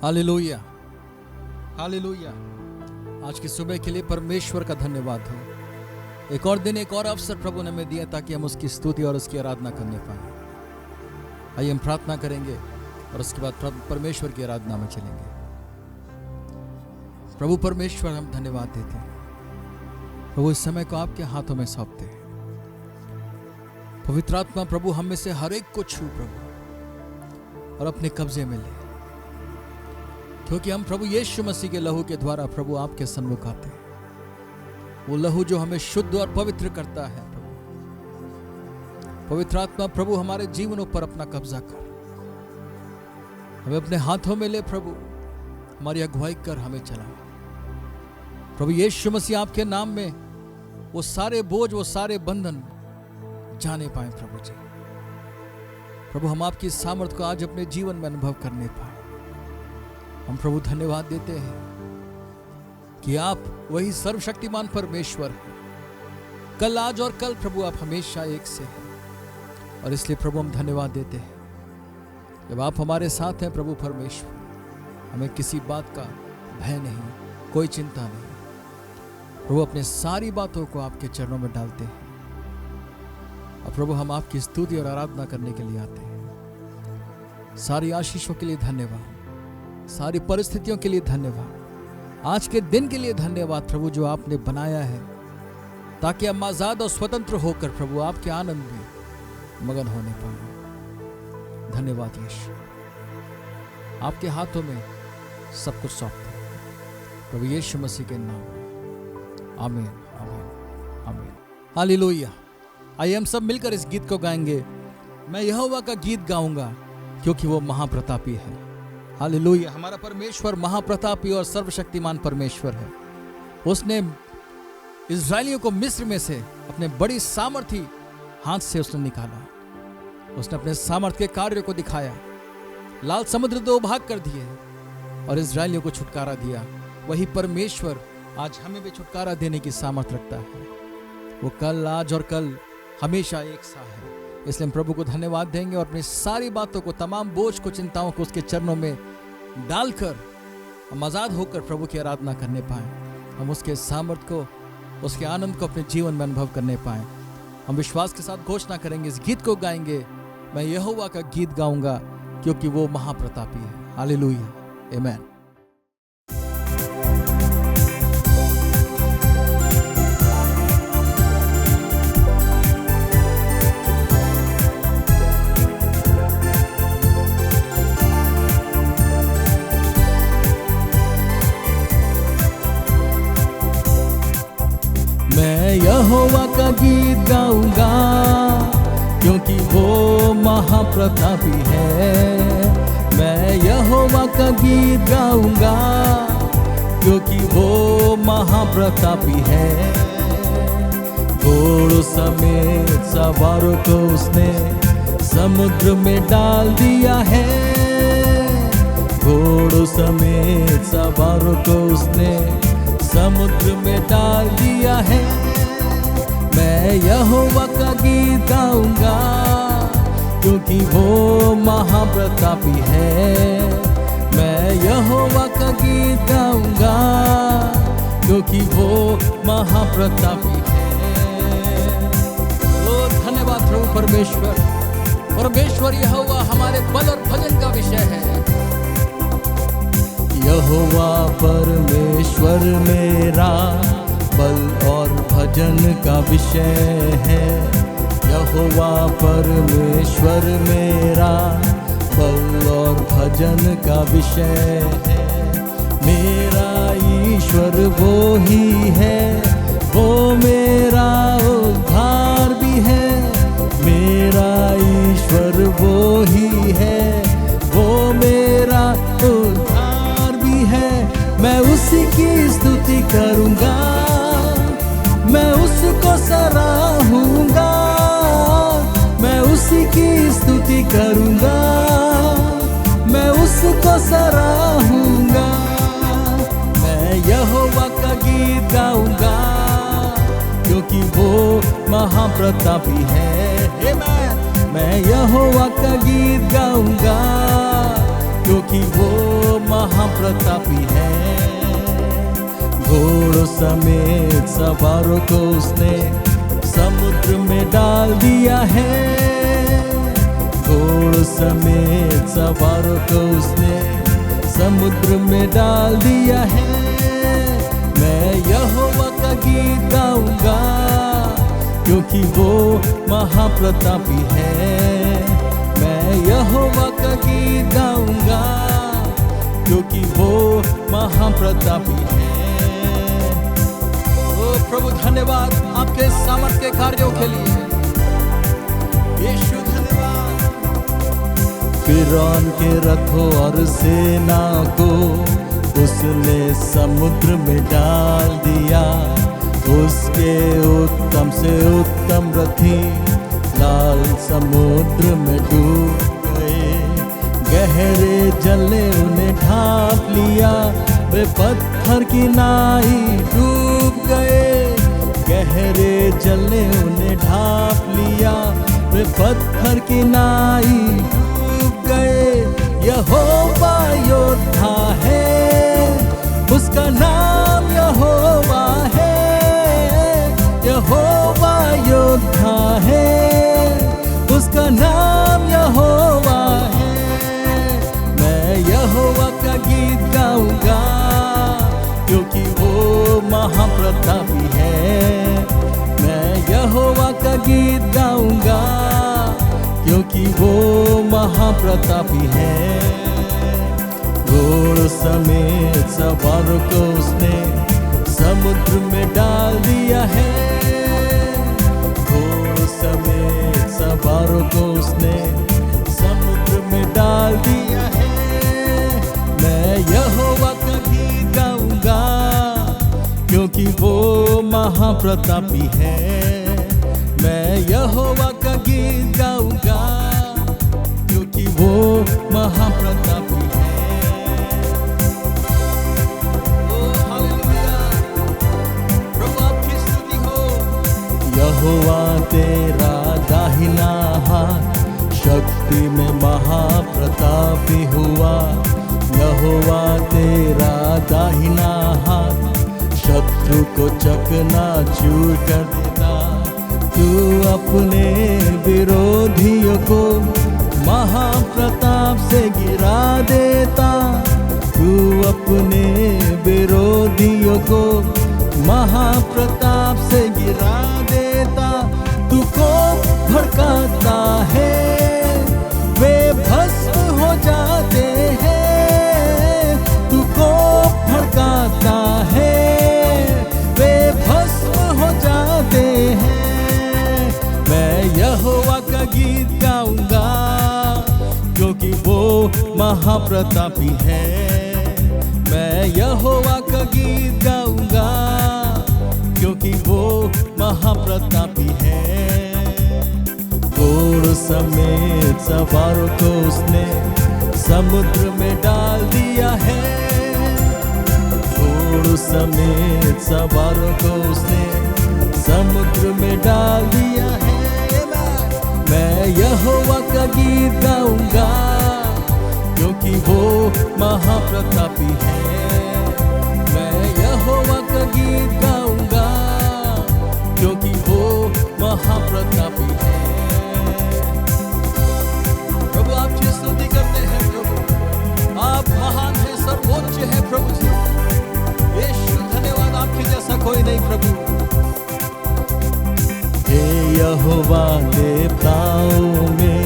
Hallelujah, hallelujah. आज की सुबह के लिए परमेश्वर का धन्यवाद हो। एक और दिन, एक और अवसर प्रभु ने हमें दिया ताकि हम उसकी स्तुति और उसकी आराधना करने पाए। आइए हम प्रार्थना करेंगे और उसके बाद परमेश्वर की आराधना में चलेंगे। प्रभु परमेश्वर, हम धन्यवाद देते हैं प्रभु, इस समय को आपके हाथों में सौंपते हैं। पवित्र आत्मा प्रभु हम में से हर एक को छू प्रभु और अपने कब्जे में ले, क्योंकि हम प्रभु यीशु मसीह के लहू के द्वारा प्रभु आपके सन्मुख आते हैं। वो लहू जो हमें शुद्ध और पवित्र करता है प्रभु। पवित्र आत्मा प्रभु हमारे जीवनों पर अपना कब्जा कर, हमें अपने हाथों में ले प्रभु, हमारी अगुवाई कर, हमें चला प्रभु यीशु मसीह। आपके नाम में वो सारे बोझ, वो सारे बंधन जाने पाए प्रभु जी। प्रभु हम आपकी सामर्थ को आज अपने जीवन में अनुभव करने पाए। हम प्रभु धन्यवाद देते हैं कि आप वही सर्वशक्तिमान परमेश्वर हैं, कल, आज और कल प्रभु आप हमेशा एक से हैं। और इसलिए प्रभु हम धन्यवाद देते हैं जब आप हमारे साथ हैं प्रभु परमेश्वर। हमें किसी बात का भय नहीं, कोई चिंता नहीं प्रभु। अपने सारी बातों को आपके चरणों में डालते हैं और प्रभु हम आपकी स्तुति और आराधना करने के लिए आते हैं। सारी आशीषों के लिए धन्यवाद, सारी परिस्थितियों के लिए धन्यवाद, आज के दिन के लिए धन्यवाद प्रभु जो आपने बनाया है ताकि हम आजाद और स्वतंत्र होकर प्रभु आपके आनंद में मगन होने पाए। धन्यवाद यीशु, आपके हाथों में सब कुछ सौंपते हैं प्रभु यीशु मसीह के नाम में। आमीन, आमीन, आमीन। हालेलुया। आइए हम सब मिलकर इस गीत को गाएंगे। मैं यहोवा का गीत गाऊंगा क्योंकि वो महाप्रतापी है। हालेलुया। हमारा परमेश्वर महाप्रतापी और सर्वशक्तिमान परमेश्वर है। उसने इस्राएलियों को मिस्र में से अपने बड़ी सामर्थी हाथ से उसने निकाला। उसने अपने सामर्थ के कार्य को दिखाया। लाल समुद्र दो भाग कर दिए और इस्राएलियों को छुटकारा दिया। वही परमेश्वर आज हमें भी छुटकारा देने की सामर्थ रखता है। वो कल, आज और कल हमेशा एक सा है। इसलिए हम प्रभु को धन्यवाद देंगे और अपनी सारी बातों को, तमाम बोझ को, चिंताओं को उसके चरणों में डालकर हम आजाद होकर प्रभु की आराधना करने पाए। हम उसके सामर्थ को, उसके आनंद को अपने जीवन में अनुभव करने पाए। हम विश्वास के साथ घोषणा करेंगे, इस गीत को गाएंगे। मैं यहोवा का गीत गाऊंगा क्योंकि वो महाप्रतापी है। हालेलुया, आमीन। मैं यहोवा का गीत गाऊंगा क्योंकि वो महाप्रतापी है। मैं यहोवा का गीत गाऊंगा क्योंकि वो महाप्रतापी है। घोड़ों समेत सवारों को उसने समुद्र में डाल दिया है। घोड़ों समेत सवारों को उसने समुद्र में डाल दिया है। मैं यहोवा का गीत गाऊंगा क्योंकि वो महाप्रतापी है। मैं यहोवा का गीत गाऊंगा क्योंकि वो महाप्रतापी है। ओ धन्यवाद प्रभु परमेश्वर। परमेश्वर यहोवा हमारे बल और भजन का विषय है। यहोवा परमेश्वर मेरा बल और भजन का विषय है। यहोवा परमेश्वर मेरा बल और भजन का विषय है। मेरा ईश्वर वो ही है, वो मेरा उद्धार भी है। मेरा ईश्वर वो ही है, वो मेरा उद्धार भी है। मैं उसी की स्तुति करूंगा, मैं उसको सराहूंगा। मैं उसी की स्तुति करूंगा, मैं उसको सराहूंगा। मैं यहोवा का गीत गाऊंगा क्योंकि वो महाप्रतापी है। मैं यहोवा का गीत गाऊंगा क्योंकि वो महाप्रतापी है। घोड़ों समेत सवारों को उसने समुद्र में डाल दिया है। घोड़ों समेत सवारों को उसने समुद्र में डाल दिया है। मैं यहोवा का गीत गाऊंगा क्योंकि वो महाप्रतापी है। मैं यहोवा का गीत गाऊंगा क्योंकि वो महाप्रतापी है। ओ प्रभु धन्यवाद आपके सामर्थ के कार्यों के लिए। यीशु धन्यवाद। फिरौन के रथों और सेना को उसने समुद्र में डाल दिया। उसके उत्तम से उत्तम रथी लाल समुद्र में डूब गए। गहरे जल ने उन्हें ढांप लिया। वे पत्थर की नाई डूब गए। गहरे जल ने उन्हें ढांप लिया। वे पत्थर की नाई डूब गए। यहोवा योद्धा है, उसका नाम यहोवा है। यहोवा योद्धा है, उसका नाम यहोवा है। मैं यहोवा का गीत गाऊंगा क्योंकि वो महाप्रतापी है। मैं यहोवा का गीत गाऊंगा क्योंकि वो महाप्रतापी है। घोड़ों समेत सवारों को उसने समुद्र में डाल दिया है। घोड़ों समेत सवारों को उसने समुद्र में डाल दिया है। मैं यहोवा का गीत गाऊंगा क्योंकि वो महाप्रतापी है। मैं यहोवा का गीत गाऊंगा क्योंकि वो महाप्रतापी है। यहोवा तेरा दाहिना हाथ शक्ति में महाप्रतापी हुआ। यहोवा तेरा दाहिना हाथ शत्रु को चकनाचूर कर देता। तू अपने विरोधियों को महाप्रताप से गिरा देता। तू अपने विरोधियों को महाप्रताप से गिरा देता। तू को भड़काता है, वे भस्म हो जाते हैं। तू को भड़काता है, वे भस्म हो जाते हैं। मैं यहोवा का गीत गाऊंगा क्योंकि वो महाप्रतापी है। मैं यहोवा का गीत गाऊंगा क्योंकि वो महाप्रतापी है। घोड़ों समेत सवारों को उसने समुद्र में डाल दिया है। घोड़ों समेत सवारों को उसने समुद्र में डाल दिया है। मैं यहोवा का गीत गाऊंगा क्योंकि वो महाप्रतापी है। मैं यहोवा का गीत गाऊंगा क्योंकि वो महाप्रतापी है। प्रभु आपकी स्तुति करते हैं। प्रभु आप महान हैं, सर्वोच्च है। प्रभु जी यीशु धन्यवाद, आपके जैसा कोई नहीं। प्रभु हे यहोवा देवताओं में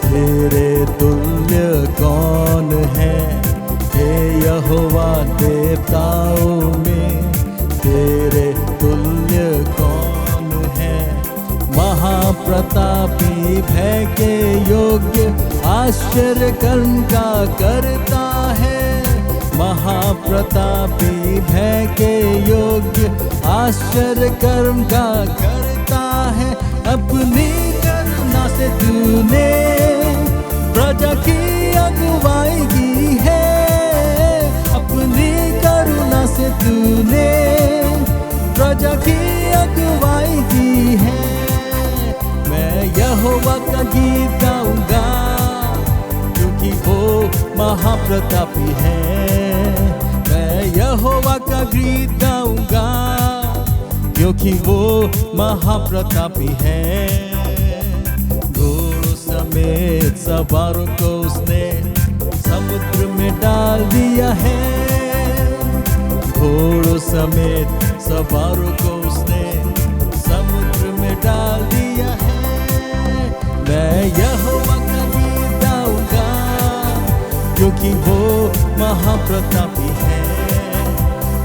तेरे तुल्य कौन है। हे यहोवा देवताओं में तेरे तुल्य कौन है। महाप्रतापी भय के योग्य आश्चर्य कर्म का करता है। महाप्रतापी भय के योग्य आश्चर्य कर्म का करता है। अपनी करुणा से तूने प्रजा की अगुवाई की है। अपनी करुणा से तूने प्रजा की अगुवाई की है। मैं यहोवा का गीत गाऊंगा क्योंकि वो महाप्रतापी है। यहोवा का गीत गाऊंगा, क्योंकि वो महाप्रतापी है। घोड़ों समेत सवारों को उसने समुद्र में डाल दिया है। घोड़ों समेत सवारों को उसने समुद्र में डाल दिया है। मैं यहोवा का गीत गाऊंगा, क्योंकि वो महाप्रतापी है।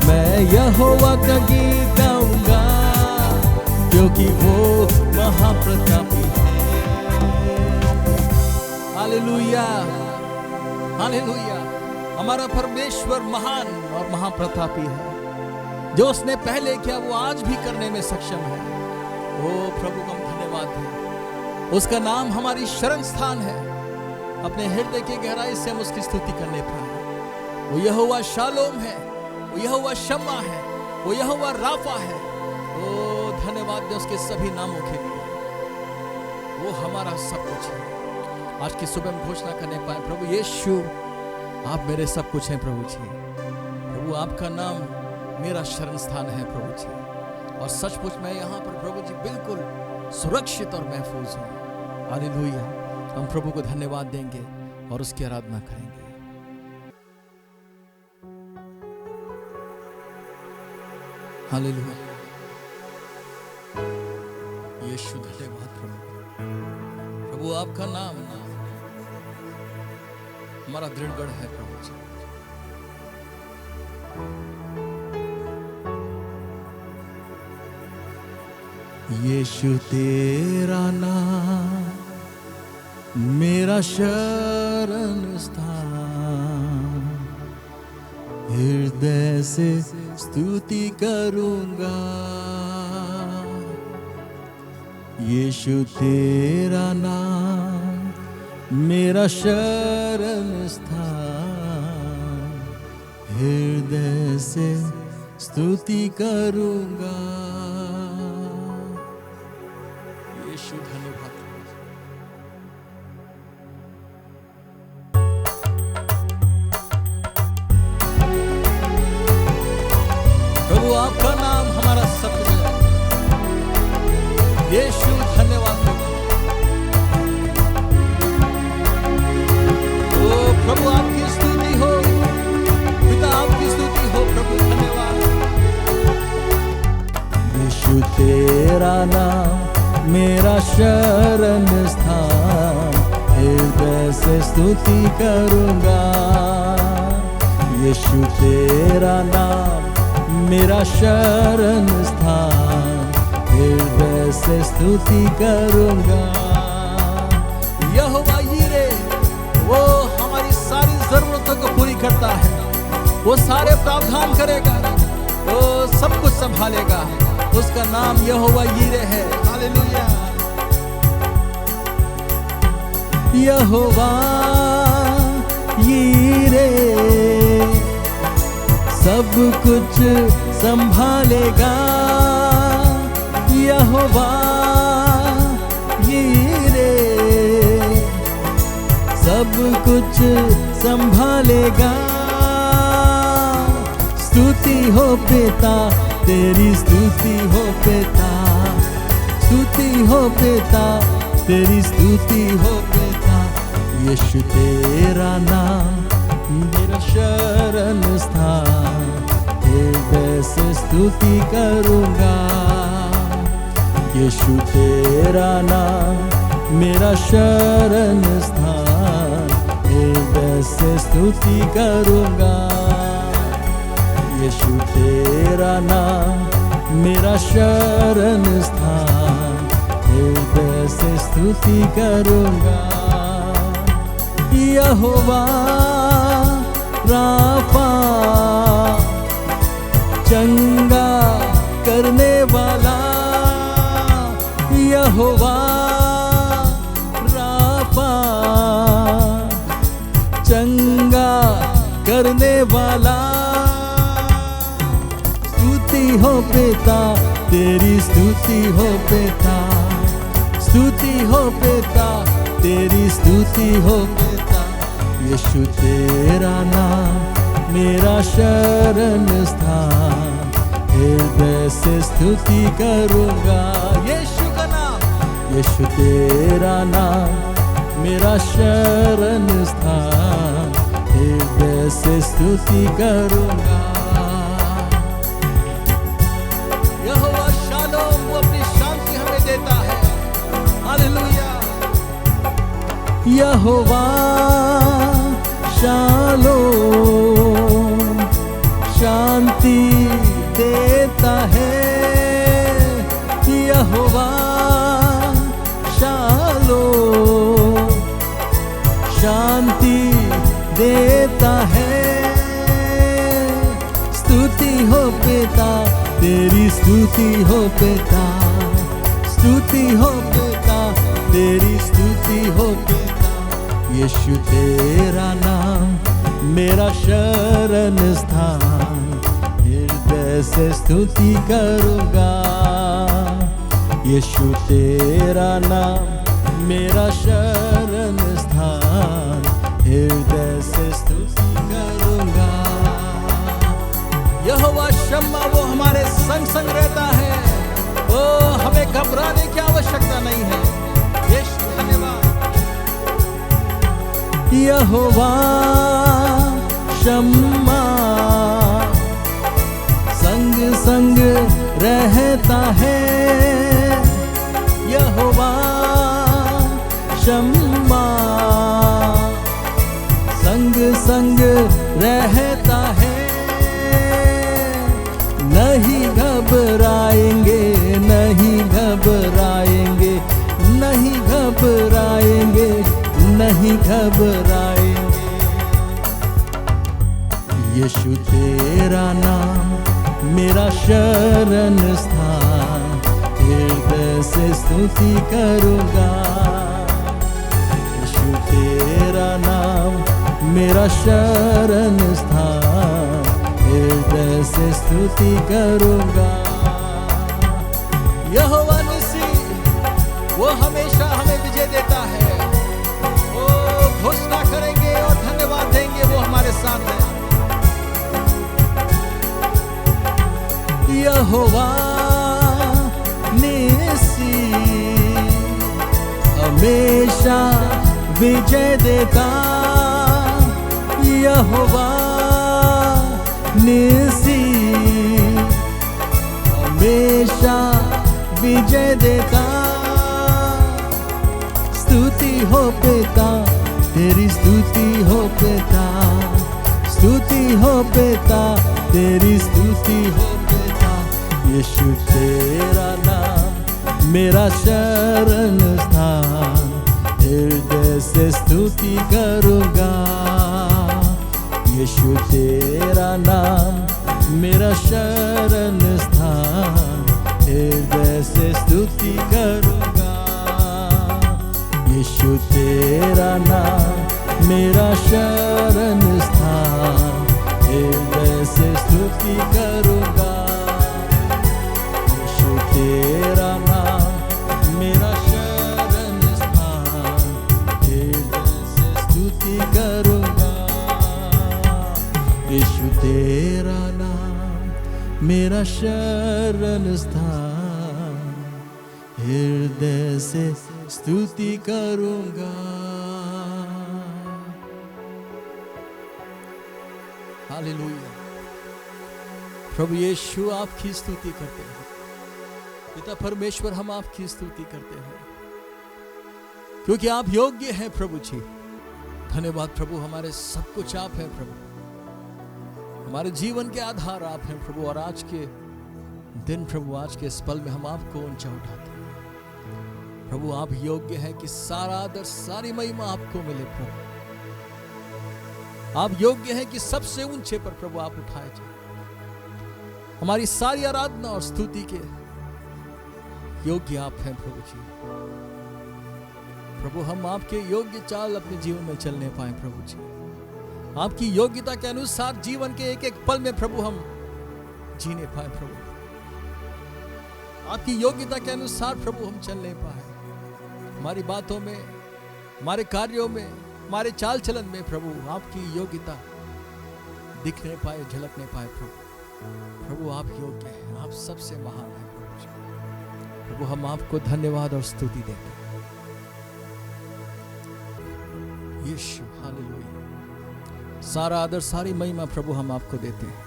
मैं यहोवा का गीत गाऊंगा, क्योंकि वो महाप्रतापी है। Hallelujah, hallelujah. हमारा परमेश्वर महान और महाप्रतापी है। जो उसने पहले किया वो आज भी करने में सक्षम है। ओ प्रभु का धन्यवाद है। उसका नाम हमारी शरण स्थान है। अपने हृदय की गहराई से हम उसकी स्तुति करने पाए। वो यहोवा शालोम है, वो यहोवा शम्मा है, वो यहोवा राफा है। ओ धन्यवाद है उसके सभी नामों के लिए। वो हमारा सब कुछ है। आज की सुबह हम घोषणा करने पाए, प्रभु यीशु आप मेरे सब कुछ हैं प्रभु जी। प्रभु आपका नाम मेरा शरण स्थान है प्रभु जी। और सचमुच मैं यहाँ पर प्रभु जी बिल्कुल सुरक्षित और महफूज हूँ। हालेलुया। हम प्रभु को धन्यवाद देंगे और उसकी आराधना करेंगे। हालेलुया। यीशु धन्यवाद प्रभु। प्रभु आपका नाम हमारा दृढ़गढ़ है प्रभु जी। यीशु तेरा नाम मेरा शरण स्थान, हृदय से स्तुति करूंगा। यीशु तेरा नाम मेरा शरण स्थान, हृदय से स्तुति करूंगा। यीशु धन्यवाद। प्रभु आपका नाम हमारा सब कुछ है। यीशु धन्यवाद प्रभु। आपकी स्तुति हो पिता, आपकी स्तुति हो प्रभु। धन्यवाद। यीशु तेरा नाम मेरा शरण स्थान, हृदय से स्तुति करूंगा। यीशु तेरा नाम मेरा शरण स्थान, हृदय से स्तुति करूंगा। यहोवा यीरे वो हमारी सारी जरूरतों को पूरी करता है। वो सारे प्रावधान करेगा, वो सब कुछ संभालेगा। उसका नाम यहोवा यीरे है। हालेलुया। यहोवा यीरे सब कुछ संभालेगा। यहोवा यीरे सब कुछ संभालेगा। स्तुति हो पिता तेरी, स्तुति हो पिता, स्तुति हो पिता तेरी, स्तुति हो पिता। यीशु तेरा नाम मेरा शरण स्थान, हृदय से स्तुति करूंगा। यीशु तेरा नाम मेरा शरण स्थान, हृदय से स्तुति करूंगा। यीशु तेरा नाम मेरा शरण स्थान, हृदय से स्तुति करूंगा। यहोवा राफा चंगा करने वाला, यहोवा राफा चंगा करने वाला। स्तुति हो पिता तेरी, स्तुति हो पिता, स्तुति हो पिता तेरी, स्तुति हो पिता। यीशु तेरा नाम मेरा शरण स्थान, हृदय से स्तुति करूंगा। यीशु का नाम, यीशु तेरा नाम मेरा शरण स्थान, हृदय से स्तुति करूंगा। यहोवा शालोम, वो अपनी शांति हमें देता है। हालेलुया। यहोवा शालोम, शांति देता है। यहोवा शालोम, शांति देता है। स्तुति हो पिता तेरी, स्तुति हो पिता, स्तुति हो पिता तेरी, स्तुति हो पिता। यीशु तेरा नाम मेरा शरण स्थान, हृदय से स्तुति करूंगा। यीशु तेरा नाम मेरा शरण स्थान, हृदय से स्तुति करूंगा। यहोवा शम्मा, वो हमारे संग संग रहता है। ओ हमें घबराने की आवश्यकता नहीं है। यीशु धन्यवाद। यहोवा शम्मा संग संग रहता है। यहोवा शम्मा संग संग रहता है। नहीं घबराएंगे, नहीं घबराएंगे, नहीं घबराएंगे, नहीं घबराएंगे। यीशु तेरा नाम मेरा शरण स्थान, हृदय से स्तुति करूंगा। यीशु तेरा नाम मेरा शरण स्थान, हृदय से स्तुति करूंगा। यहोवा निसी, वो हमेशा हमें विजय देता है। ओ घोषणा करेंगे और धन्यवाद देंगे, वो हमारे साथ है। यहोवा निसी हमेशा विजय देता। यहोवा निसी हमेशा विजय देता। स्तुति हो पिता तेरी, स्तुति हो पिता, स्तुति हो पिता तेरी, स्तुति हो पिता। यीशु तेरा नाम मेरा शरण स्थान, हृदय से स्तुति करूंगा। यीशु तेरा नाम मेरा शरण स्थान, हृदय से स्तुति करूंगा। यीशु तेरा नाम मेरा शरण स्थान, हृदय से स्तुति करूंगा। यीशु तेरा नाम मेरा शरण स्थान, हृदय से स्तुति करूंगा। यीशु तेरा नाम मेरा शरण स्थान, हृदय से स्तुति करूंगा। हालेलुया। प्रभु यीशु आपकी स्तुति करते हैं। पिता परमेश्वर, हम आपकी स्तुति करते हैं क्योंकि आप योग्य हैं प्रभु जी। धन्यवाद प्रभु, हमारे सब कुछ आप हैं प्रभु, हमारे जीवन के आधार आप हैं प्रभु। और आज के दिन प्रभु, आज के इस पल में हम आपको ऊंचा उठाते हैं प्रभु। आप योग्य हैं कि सारा आदर, सारी महिमा आपको मिले प्रभु। आप योग्य हैं कि सबसे ऊंचे पर प्रभु आप उठाए जाए। हमारी सारी आराधना और स्तुति के योग्य आप हैं प्रभु जी। प्रभु, हम आपके योग्य चाल अपने जीवन में चलने पाए प्रभु जी। आपकी योग्यता के अनुसार जीवन के एक एक पल में प्रभु हम जीने पाए प्रभु। आपकी योग्यता के अनुसार प्रभु हम चलने पाए। हमारी बातों में, हमारे कार्यों में, हमारे चाल चलन में प्रभु आपकी योग्यता दिख नहीं पाए, झलक नहीं पाए प्रभु। प्रभु आप योग्य हैं, आप सबसे महान हैं प्रभु जी। प्रभु हम आपको धन्यवाद और स्तुति देते हैं यीशु, हालेलुया। सारा आदर सारी महिमा प्रभु हम आपको देते हैं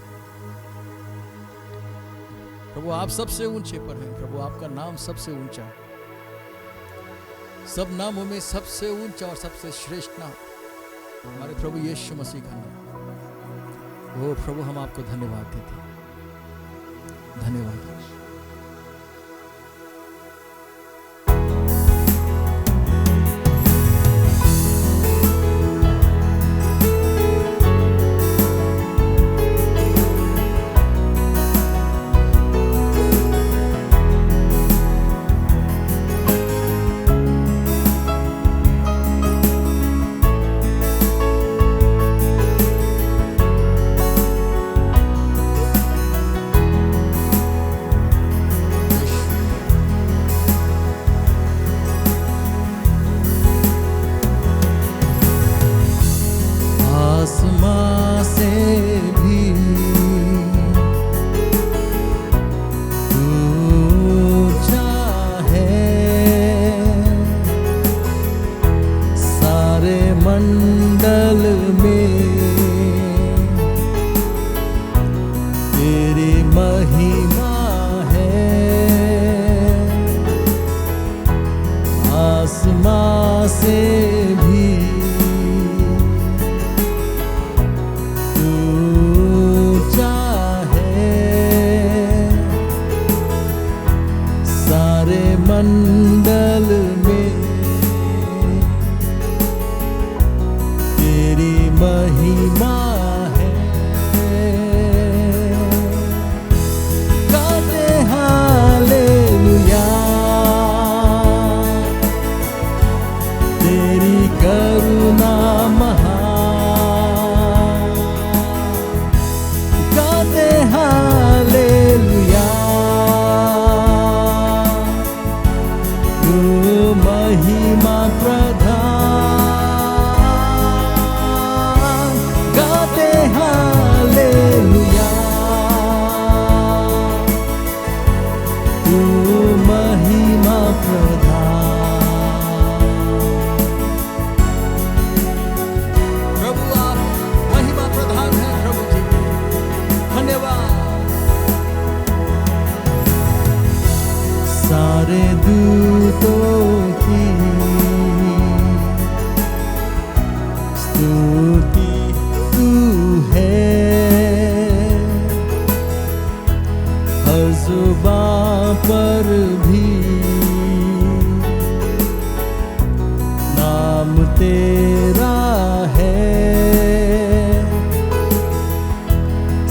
प्रभु। आप सबसे ऊंचे पर हैं प्रभु, आपका नाम सबसे ऊंचा है। सब नामों में सबसे ऊंचा और सबसे श्रेष्ठ नाम हमारे प्रभु यीशु मसीह का नाम। वो प्रभु हम आपको धन्यवाद देते हैं, धन्यवाद। सारे दूतों की स्तुति तू है, हर जुबां पर भी नाम तेरा है,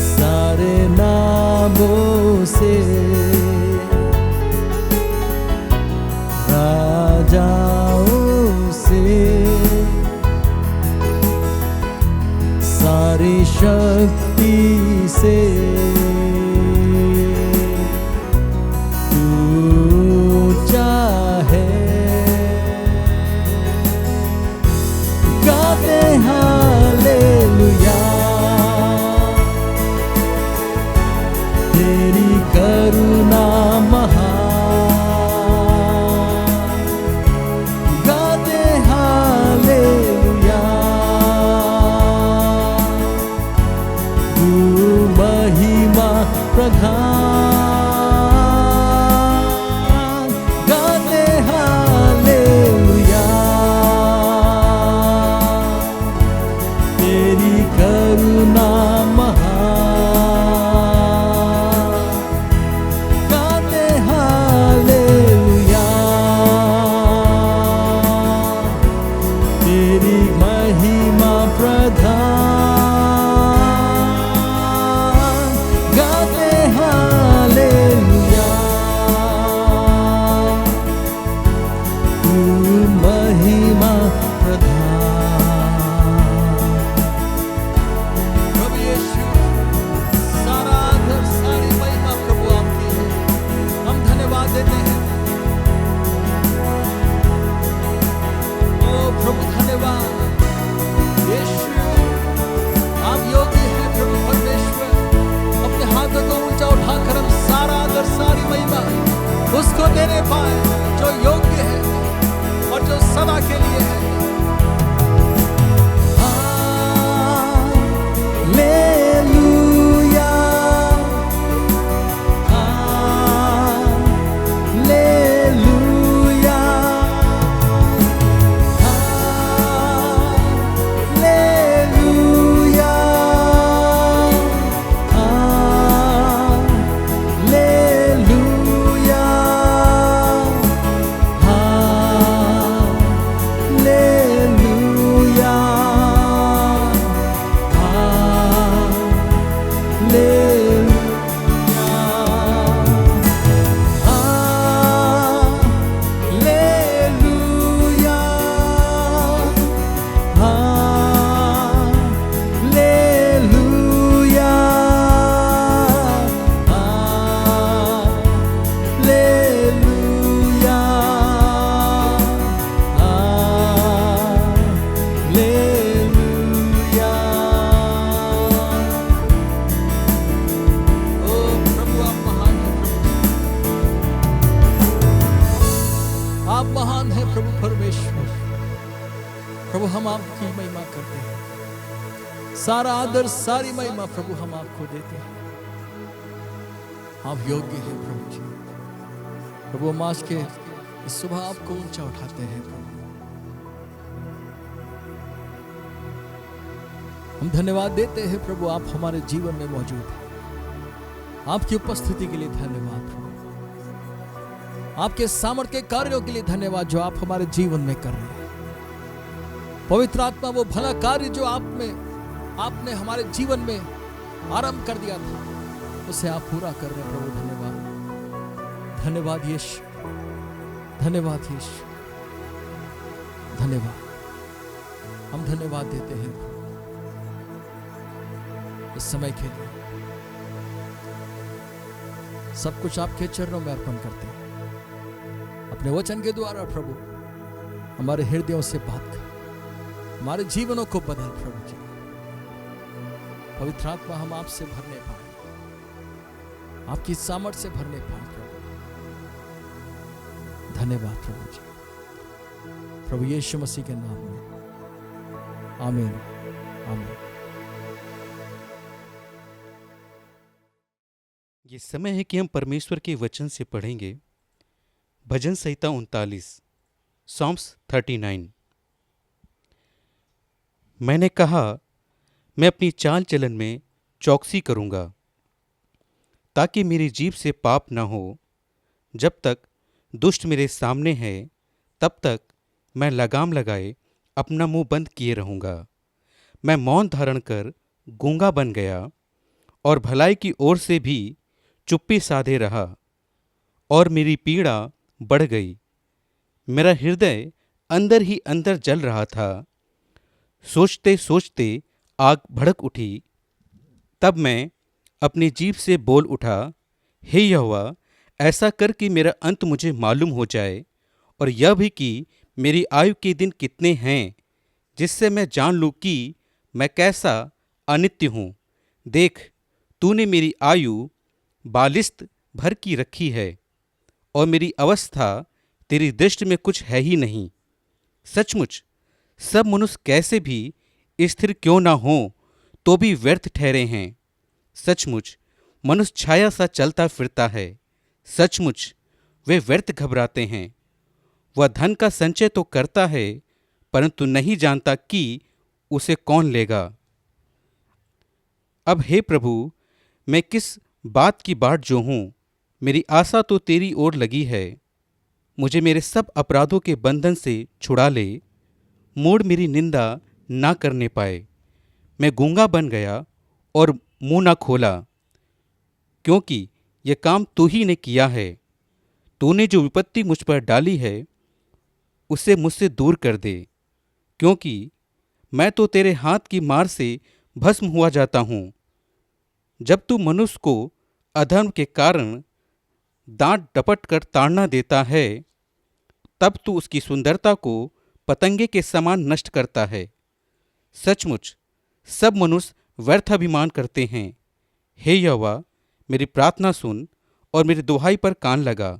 सारे नामों से राजाओं से सारी शक्ति से ऊंचा है, गाते हालेलुया, तेरी करुणा महान, प्रधान, गाते हालेलुया, तेरी करुणा महान, गाते हालेलुया, तेरी महिमा प्रधान, गाते हालेलुया, पाए जो योग्य है और जो सदा के लिए है। Hallelujah, hallelujah, hallelujah, hallelujah, hallelujah, आप महान हैं प्रभु परमेश्वर। प्रभु हम आपकी महिमा करते हैं, सारा आदर सारी महिमा प्रभु हम आपको देते हैं। आप योग्य हैं प्रभु जी। प्रभु हम आज के इस सुबह आपको ऊंचा उठाते हैं प्रभु। हम धन्यवाद देते हैं प्रभु, आप हमारे जीवन में मौजूद हैं। आपकी उपस्थिति के लिए धन्यवाद प्रभु। आपके सामर्थ्य के कार्यों के लिए धन्यवाद जो आप हमारे जीवन में कर रहे हैं। पवित्र आत्मा, वो भला कार्य जो आपने हमारे जीवन में आरंभ कर दिया था, उसे आप पूरा कर रहे हैं प्रभु। धन्यवाद, धन्यवाद यीशु, धन्यवाद यीशु, धन्यवाद। हम धन्यवाद देते हैं इस समय के लिए। सब कुछ आपके चरणों में अर्पण करते हैं। अपने वचन के द्वारा प्रभु हमारे हृदयों से बात कर, हमारे जीवनों को बदल प्रभु जी। पवित्र आत्मा, हम आपसे भरने पाए, आपकी सामर्थ्य से भरने पाए प्रभु। धन्यवाद प्रभु जी, प्रभु यीशु मसीह के नाम में, आमीन, आमीन। ये समय है कि हम परमेश्वर के वचन से पढ़ेंगे भजन संहिता 39, सॉम्स 39। मैंने कहा, मैं अपनी चाल चलन में चौकसी करूंगा, ताकि मेरी जीभ से पाप न हो। जब तक दुष्ट मेरे सामने है, तब तक मैं लगाम लगाए अपना मुंह बंद किए रहूंगा। मैं मौन धारण कर गूंगा बन गया और भलाई की ओर से भी चुप्पी साधे रहा, और मेरी पीड़ा बढ़ गई। मेरा हृदय अंदर ही अंदर जल रहा था। सोचते सोचते आग भड़क उठी। तब मैं अपनी जीभ से बोल उठा, हे यहोवा, ऐसा कर कि मेरा अंत मुझे मालूम हो जाए, और यह भी कि मेरी आयु के दिन कितने हैं, जिससे मैं जान लूँ कि मैं कैसा अनित्य हूँ। देख, तूने मेरी आयु बालिस्त भर की रखी है, और मेरी अवस्था तेरी दृष्टि में कुछ है ही नहीं। सचमुच सब मनुष्य कैसे भी स्थिर क्यों ना हो, तो भी व्यर्थ ठहरे हैं। सचमुच मनुष्य छाया सा चलता फिरता है। सचमुच वे व्यर्थ घबराते हैं। वह धन का संचय तो करता है, परंतु नहीं जानता कि उसे कौन लेगा। अब हे प्रभु, मैं किस बात की बाट जो हूँ, मेरी आशा तो तेरी ओर लगी है। मुझे मेरे सब अपराधों के बंधन से छुड़ा ले, मूढ़ मेरी निंदा ना करने पाए। मैं गूंगा बन गया और मुंह ना खोला, क्योंकि यह काम तू ही ने किया है। तूने जो विपत्ति मुझ पर डाली है, उसे मुझसे दूर कर दे, क्योंकि मैं तो तेरे हाथ की मार से भस्म हुआ जाता हूँ। जब तू मनुष्य को अधर्म के कारण दांत डपट कर ताड़ना देता है, तब तू उसकी सुंदरता को पतंगे के समान नष्ट करता है। सचमुच सब मनुष्य व्यर्थ अभिमान करते हैं। हे यहोवा, मेरी प्रार्थना सुन और मेरी दुहाई पर कान लगा।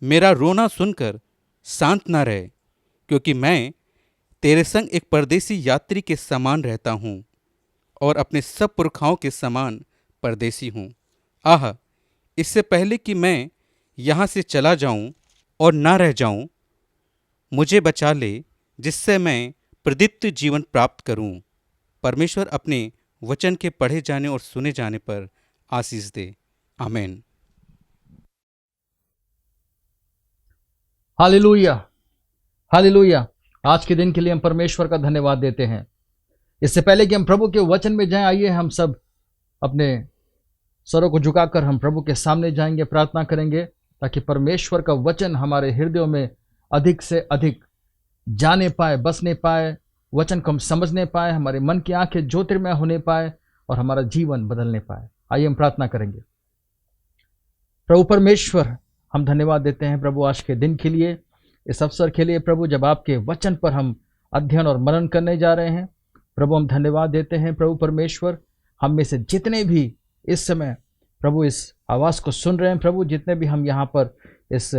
मेरा रोना सुनकर शांत ना रहे, क्योंकि मैं तेरे संग एक परदेसी यात्री के समान रहता हूँ और अपने सब पुरखाओं के समान परदेसी हूँ। आह, इससे पहले कि मैं यहाँ से चला जाऊँ और ना रह जाऊँ, मुझे बचा ले, जिससे मैं प्रदीप्त जीवन प्राप्त करूँ। परमेश्वर अपने वचन के पढ़े जाने और सुने जाने पर आशीष दे। आमीन। Hallelujah, hallelujah. आज के दिन के लिए हम परमेश्वर का धन्यवाद देते हैं। इससे पहले कि हम प्रभु के वचन में जाएं, आइए हम सब अपने सरों को झुकाकर हम प्रभु के सामने जाएंगे, प्रार्थना करेंगे ताकि परमेश्वर का वचन हमारे हृदयों में अधिक से अधिक जाने पाए, बसने पाए, वचन को हम समझने पाए, हमारे मन की आंखें ज्योतिर्मय होने पाए और हमारा जीवन बदलने पाए। आइए हम प्रार्थना करेंगे। प्रभु परमेश्वर, हम धन्यवाद देते हैं प्रभु आज के दिन के लिए, इस अवसर के लिए प्रभु, जब आपके वचन पर हम अध्ययन और मनन करने जा रहे हैं। प्रभु हम धन्यवाद देते हैं प्रभु परमेश्वर, हम में से जितने भी इस समय प्रभु इस आवाज़ को सुन रहे हैं, प्रभु जितने भी हम यहाँ पर इस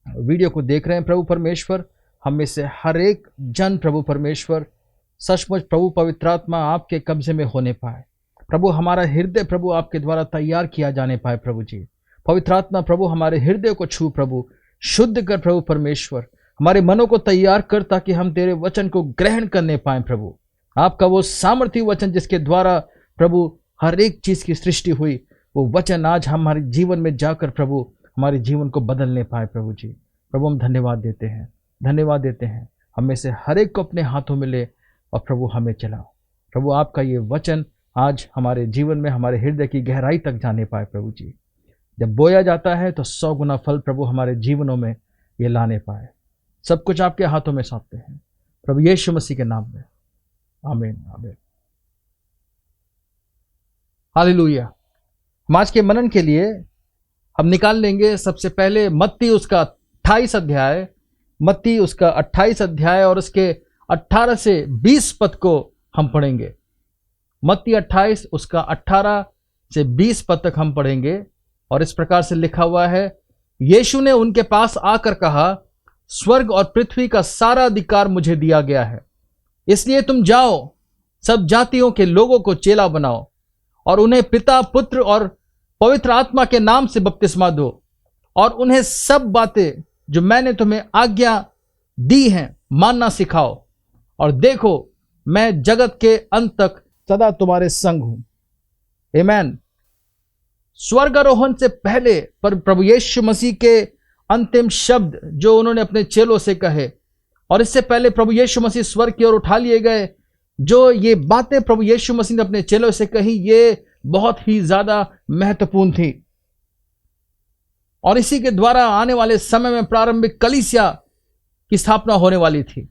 वीडियो को देख रहे हैं प्रभु परमेश्वर, हम में से हर एक जन प्रभु परमेश्वर सचमुच प्रभु पवित्र आत्मा आपके कब्जे में होने पाए। प्रभु हमारा हृदय प्रभु आपके द्वारा तैयार किया जाने पाए। प्रभु जी पवित्र आत्मा प्रभु हमारे हृदय को छू, प्रभु शुद्ध कर प्रभु परमेश्वर, हमारे मनों को तैयार कर ताकि हम तेरे वचन को ग्रहण करने पाएं। प्रभु आपका वो सामर्थी वचन जिसके द्वारा प्रभु हर एक चीज की सृष्टि हुई, वो वचन आज हमारे जीवन में जाकर प्रभु हमारे जीवन को बदलने पाए। प्रभु जी प्रभु हम धन्यवाद देते हैं, धन्यवाद देते हैं। हम में से हर एक को अपने हाथों में ले और प्रभु हमें चलाओ। प्रभु आपका ये वचन आज हमारे जीवन में, हमारे हृदय की गहराई तक जाने पाए। प्रभु जी जब बोया जाता है तो 100 गुना फल प्रभु हमारे जीवनों में ये लाने पाए। सब कुछ आपके हाथों में सौंपते हैं प्रभु यीशु मसीह के नाम में, आमीन, आमीन। हालेलुया। हम आज के मनन के लिए हम निकाल लेंगे सबसे पहले मत्ती उसका 28 अध्याय, मत्ती उसका 28 अध्याय और उसके 18 से 20 पद को हम पढ़ेंगे। मत्ती 28 उसका 18 से 20 पद तक हम पढ़ेंगे और इस प्रकार से लिखा हुआ है, यीशु ने उनके पास आकर कहा, स्वर्ग और पृथ्वी का सारा अधिकार मुझे दिया गया है, इसलिए तुम जाओ, सब जातियों के लोगों को चेला बनाओ और उन्हें पिता, पुत्र और पवित्र आत्मा के नाम से बपतिस्मा दो और उन्हें सब बातें जो मैंने तुम्हें आज्ञा दी हैं मानना सिखाओ, और देखो मैं जगत के अंत तक सदा तुम्हारे संग हूं। आमीन। स्वर्गारोहण से पहले पर प्रभु यीशु मसीह के अंतिम शब्द जो उन्होंने अपने चेलों से कहे, और इससे पहले प्रभु यीशु मसीह स्वर्ग की ओर उठा लिए गए, जो ये बातें प्रभु यीशु मसीह ने अपने चेलों से कही, ये बहुत ही ज्यादा महत्वपूर्ण थी और इसी के द्वारा आने वाले समय में प्रारंभिक कलीसिया की स्थापना होने वाली थी।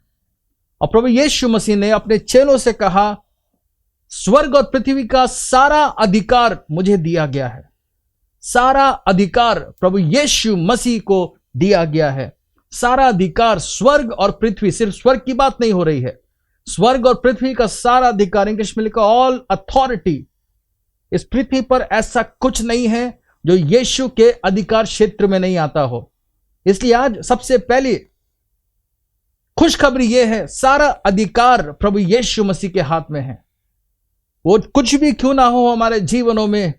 और प्रभु यीशु मसीह ने अपने चेलों से कहा, स्वर्ग और पृथ्वी का सारा अधिकार मुझे दिया गया है। सारा अधिकार प्रभु यीशु मसीह को दिया गया है। सारा अधिकार, स्वर्ग और पृथ्वी, सिर्फ स्वर्ग की बात नहीं हो रही है, स्वर्ग और पृथ्वी का सारा अधिकार, इंग्लिश में लिखा ऑल अथॉरिटी। इस पृथ्वी पर ऐसा कुछ नहीं है जो यीशु के अधिकार क्षेत्र में नहीं आता हो। इसलिए आज सबसे पहली खुशखबरी यह है, सारा अधिकार प्रभु यीशु मसीह के हाथ में है। वो कुछ भी क्यों ना हो हमारे जीवनों में,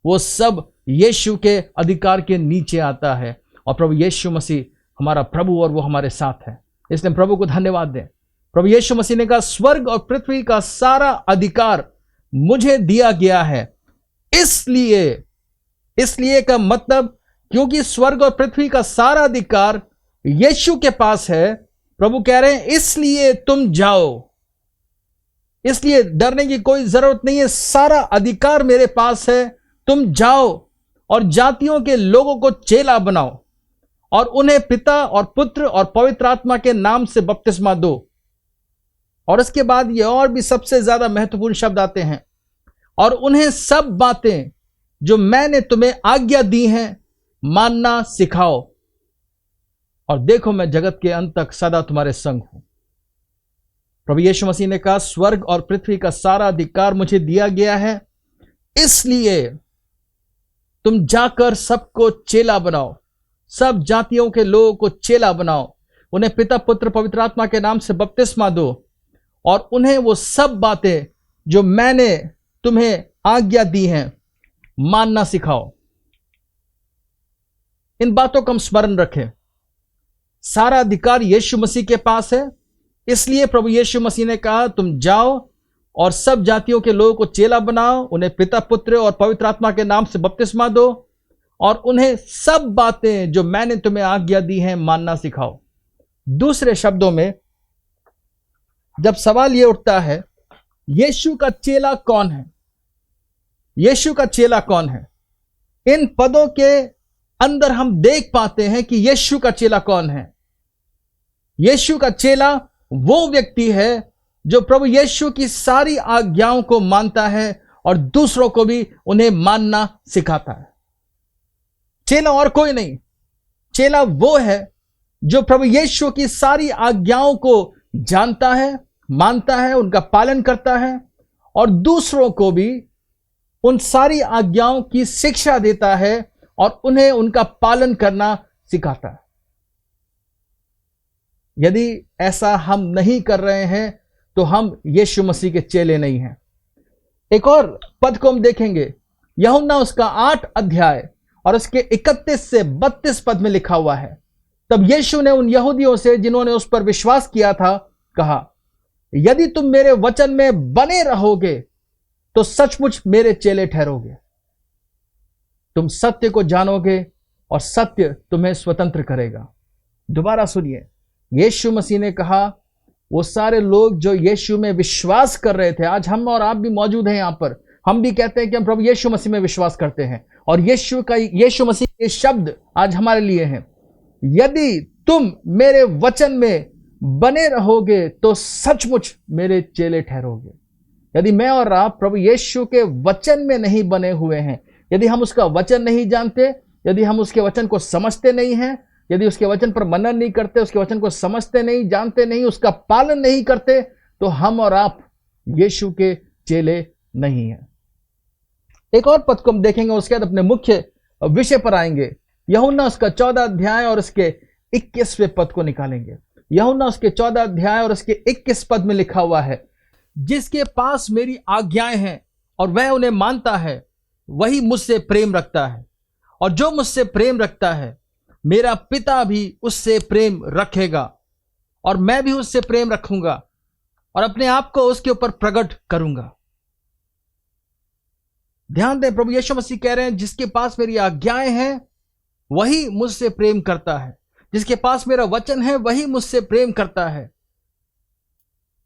वो सब यीशु के अधिकार के नीचे आता है और प्रभु यीशु मसीह हमारा प्रभु और वो हमारे साथ है। इसलिए प्रभु को धन्यवाद दें। प्रभु यीशु मसीह ने कहा, स्वर्ग और पृथ्वी का सारा अधिकार मुझे दिया गया है। इसलिए का मतलब, क्योंकि स्वर्ग और पृथ्वी का सारा अधिकार यीशु के पास है, प्रभु कह रहे हैं इसलिए तुम जाओ। इसलिए डरने की कोई जरूरत नहीं है, सारा अधिकार मेरे पास है। तुम जाओ और जातियों के लोगों को चेला बनाओ और उन्हें पिता और पुत्र और पवित्र आत्मा के नाम से बपतिस्मा दो। और इसके बाद ये और भी सबसे ज्यादा महत्वपूर्ण शब्द आते हैं, और उन्हें सब बातें जो मैंने तुम्हें आज्ञा दी हैं मानना सिखाओ, और देखो मैं जगत के अंत तक सदा तुम्हारे संग हूं। प्रभु यीशु मसीह ने कहा, स्वर्ग और पृथ्वी का सारा अधिकार मुझे दिया गया है, इसलिए तुम जाकर सबको चेला बनाओ, सब जातियों के लोगों को चेला बनाओ, उन्हें पिता पुत्र पवित्र आत्मा के नाम से बपतिस्मा दो और उन्हें वो सब बातें जो मैंने तुम्हें आज्ञा दी हैं मानना सिखाओ। इन बातों का हम स्मरण रखें। सारा अधिकार यीशु मसीह के पास है, इसलिए प्रभु यीशु मसीह ने कहा तुम जाओ और सब जातियों के लोगों को चेला बनाओ, उन्हें पिता पुत्र और पवित्र आत्मा के नाम से बपतिस्मा दो और उन्हें सब बातें जो मैंने तुम्हें आज्ञा दी हैं मानना सिखाओ। दूसरे शब्दों में, जब सवाल यह उठता है यीशु का चेला कौन है, यीशु का चेला कौन है, इन पदों के अंदर हम देख पाते हैं कि यीशु का चेला कौन है। यीशु का चेला वो व्यक्ति है जो प्रभु यीशु की सारी आज्ञाओं को मानता है और दूसरों को भी उन्हें मानना सिखाता है। चेला और कोई नहीं, चेला वो है जो प्रभु यीशु की सारी आज्ञाओं को जानता है, मानता है, उनका पालन करता है और दूसरों को भी उन सारी आज्ञाओं की शिक्षा देता है और उन्हें उनका पालन करना सिखाता है। यदि ऐसा हम नहीं कर रहे हैं तो हम यीशु मसीह के चेले नहीं हैं। एक और पद को हम देखेंगे, यूहन्ना उसका 8 अध्याय और उसके 31 से 32 पद में लिखा हुआ है। तब यीशु ने उन यहूदियों से जिन्होंने उस पर विश्वास किया था कहा, यदि तुम मेरे वचन में बने रहोगे तो सचमुच मेरे चेले ठहरोगे। तुम सत्य को जानोगे और सत्य तुम्हें स्वतंत्र करेगा। दोबारा सुनिए, यीशु मसीह ने कहा, वो सारे लोग जो यीशु में विश्वास कर रहे थे, आज हम और आप भी मौजूद हैं यहां पर, हम भी कहते हैं कि हम प्रभु यीशु मसीह में विश्वास करते हैं और यीशु मसीह के शब्द आज हमारे लिए हैं, यदि तुम मेरे वचन में बने रहोगे तो सचमुच मेरे चेले ठहरोगे। यदि मैं और आप प्रभु यीशु के वचन में नहीं बने हुए हैं, यदि हम उसका वचन नहीं जानते, यदि हम उसके वचन को समझते नहीं हैं, यदि उसके वचन पर मनन नहीं करते, उसके वचन को समझते नहीं, जानते नहीं, उसका पालन नहीं करते, तो हम और आप यीशु के चेले नहीं हैं। एक और पद को हम देखेंगे, उसके बाद अपने मुख्य विषय पर आएंगे। यूहन्ना उसका 14 अध्याय और उसके 21वें पद को निकालेंगे। यूहन्ना उसके 14 अध्याय और उसके 21 पद में लिखा हुआ है, जिसके पास मेरी आज्ञाएं हैं और वह उन्हें मानता है, वही मुझसे प्रेम रखता है, और जो मुझसे प्रेम रखता है मेरा पिता भी उससे प्रेम रखेगा और मैं भी उससे प्रेम रखूंगा और अपने आप को उसके ऊपर प्रकट करूंगा। ध्यान दें, प्रभु यीशु मसीह कह रहे हैं, जिसके पास मेरी आज्ञाएं हैं वही मुझसे प्रेम करता है, जिसके पास मेरा वचन है वही मुझसे प्रेम करता है,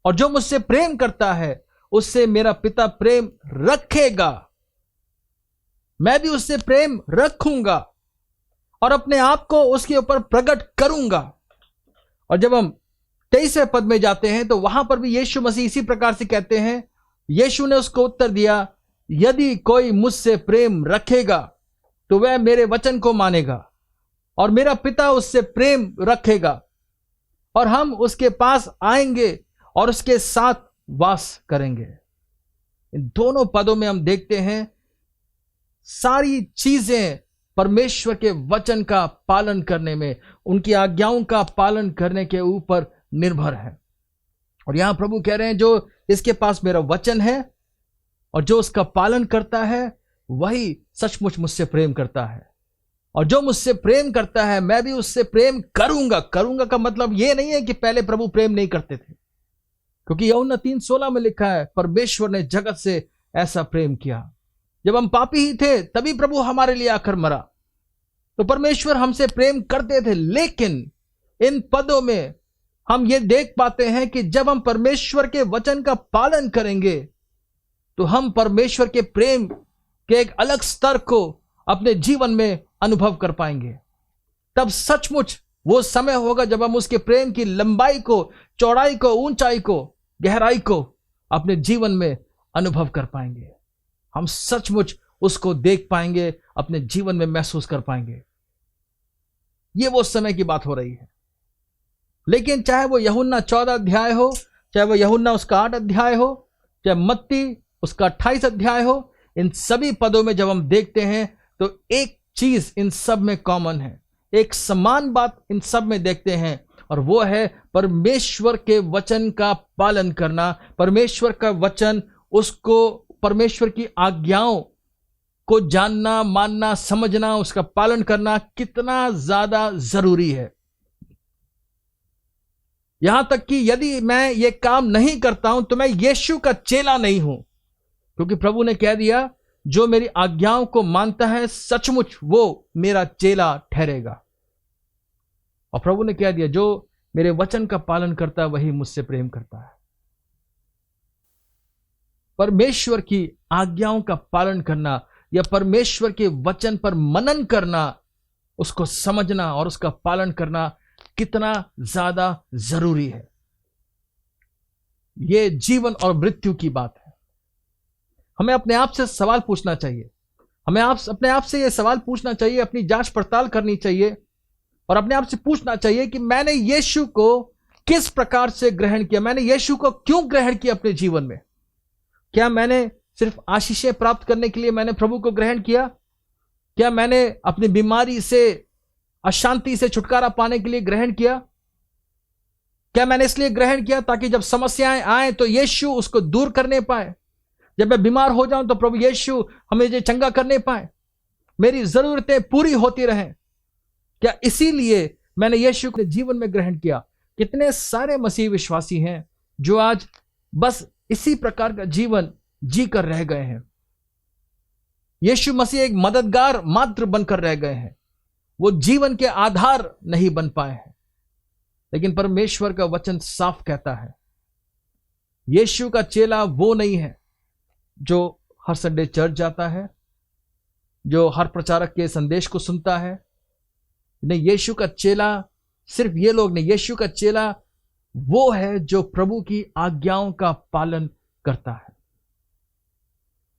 और जो मुझसे प्रेम करता है उससे मेरा पिता प्रेम रखेगा, मैं भी उससे प्रेम रखूंगा और अपने आप को उसके ऊपर प्रकट करूंगा। और जब हम 23वें पद में जाते हैं तो वहां पर भी यीशु मसीह इसी प्रकार से कहते हैं। यीशु ने उसको उत्तर दिया, यदि कोई मुझसे प्रेम रखेगा तो वह मेरे वचन को मानेगा और मेरा पिता उससे प्रेम रखेगा और हम उसके पास आएंगे और उसके साथ वास करेंगे। इन दोनों पदों में हम देखते हैं सारी चीजें परमेश्वर के वचन का पालन करने में, उनकी आज्ञाओं का पालन करने के ऊपर निर्भर है। और यहां प्रभु कह रहे हैं, जो इसके पास मेरा वचन है और जो उसका पालन करता है वही सचमुच मुझसे प्रेम करता है, और जो मुझसे प्रेम करता है मैं भी उससे प्रेम करूंगा। करूंगा का मतलब यह नहीं है कि पहले प्रभु प्रेम नहीं करते थे, क्योंकि यूहन्ना 3:16 में लिखा है, परमेश्वर ने जगत से ऐसा प्रेम किया। जब हम पापी ही थे तभी प्रभु हमारे लिए आकर मरा, तो परमेश्वर हमसे प्रेम करते थे। लेकिन इन पदों में हम ये देख पाते हैं कि जब हम परमेश्वर के वचन का पालन करेंगे तो हम परमेश्वर के प्रेम के एक अलग स्तर को अपने जीवन में अनुभव कर पाएंगे। तब सचमुच वो समय होगा जब हम उसके प्रेम की लंबाई को, चौड़ाई को, ऊंचाई को, गहराई को अपने जीवन में अनुभव कर पाएंगे। हम सचमुच उसको देख पाएंगे, अपने जीवन में महसूस कर पाएंगे। ये वो समय की बात हो रही है। लेकिन चाहे वो यूहन्ना 14 अध्याय हो, चाहे वो यूहन्ना उसका 8 अध्याय हो, चाहे मत्ती उसका 28 अध्याय हो, इन सभी पदों में जब हम देखते हैं तो एक चीज इन सब में कॉमन है, एक समान बात इन सब में देखते हैं, और वो है परमेश्वर के वचन का पालन करना। परमेश्वर का वचन, उसको परमेश्वर की आज्ञाओं को जानना, मानना, समझना, उसका पालन करना कितना ज्यादा जरूरी है। यहां तक कि यदि मैं ये काम नहीं करता हूं तो मैं यीशु का चेला नहीं हूं, क्योंकि प्रभु ने कह दिया जो मेरी आज्ञाओं को मानता है सचमुच वो मेरा चेला ठहरेगा। और प्रभु ने कह दिया जो मेरे वचन का पालन करता है वही मुझसे प्रेम करता है। परमेश्वर की आज्ञाओं का पालन करना या परमेश्वर के वचन पर मनन करना, उसको समझना और उसका पालन करना कितना ज्यादा जरूरी है। यह जीवन और मृत्यु की बात है। हमें अपने आप से सवाल पूछना चाहिए, हमें अपने आप से यह सवाल पूछना चाहिए, अपनी जांच पड़ताल करनी चाहिए और अपने आप से पूछना चाहिए कि मैंने यीशु को किस प्रकार से ग्रहण किया, मैंने यीशु को क्यों ग्रहण किया अपने जीवन में। क्या मैंने सिर्फ आशीषें प्राप्त करने के लिए मैंने प्रभु को ग्रहण किया? क्या मैंने अपनी बीमारी से, अशांति से छुटकारा पाने के लिए ग्रहण किया? क्या मैंने इसलिए ग्रहण किया ताकि जब समस्याएं आए तो यीशु उसको दूर करने पाए? जब मैं बीमार हो जाऊं तो प्रभु यीशु हमें ये चंगा करने पाए, मेरी जरूरतें पूरी होती रहें? क्या इसीलिए मैंने यीशु के जीवन में ग्रहण किया? कितने सारे मसीह विश्वासी हैं जो आज बस इसी प्रकार का जीवन जी कर रह गए हैं। यीशु मसीह एक मददगार मात्र बनकर रह गए हैं, वो जीवन के आधार नहीं बन पाए हैं। लेकिन परमेश्वर का वचन साफ कहता है यीशु का चेला वो नहीं है जो हर संडे चर्च जाता है, जो हर प्रचारक के संदेश को सुनता है। नहीं, यीशु का चेला सिर्फ ये लोग नहीं, यीशु का चेला वो है जो प्रभु की आज्ञाओं का पालन करता है।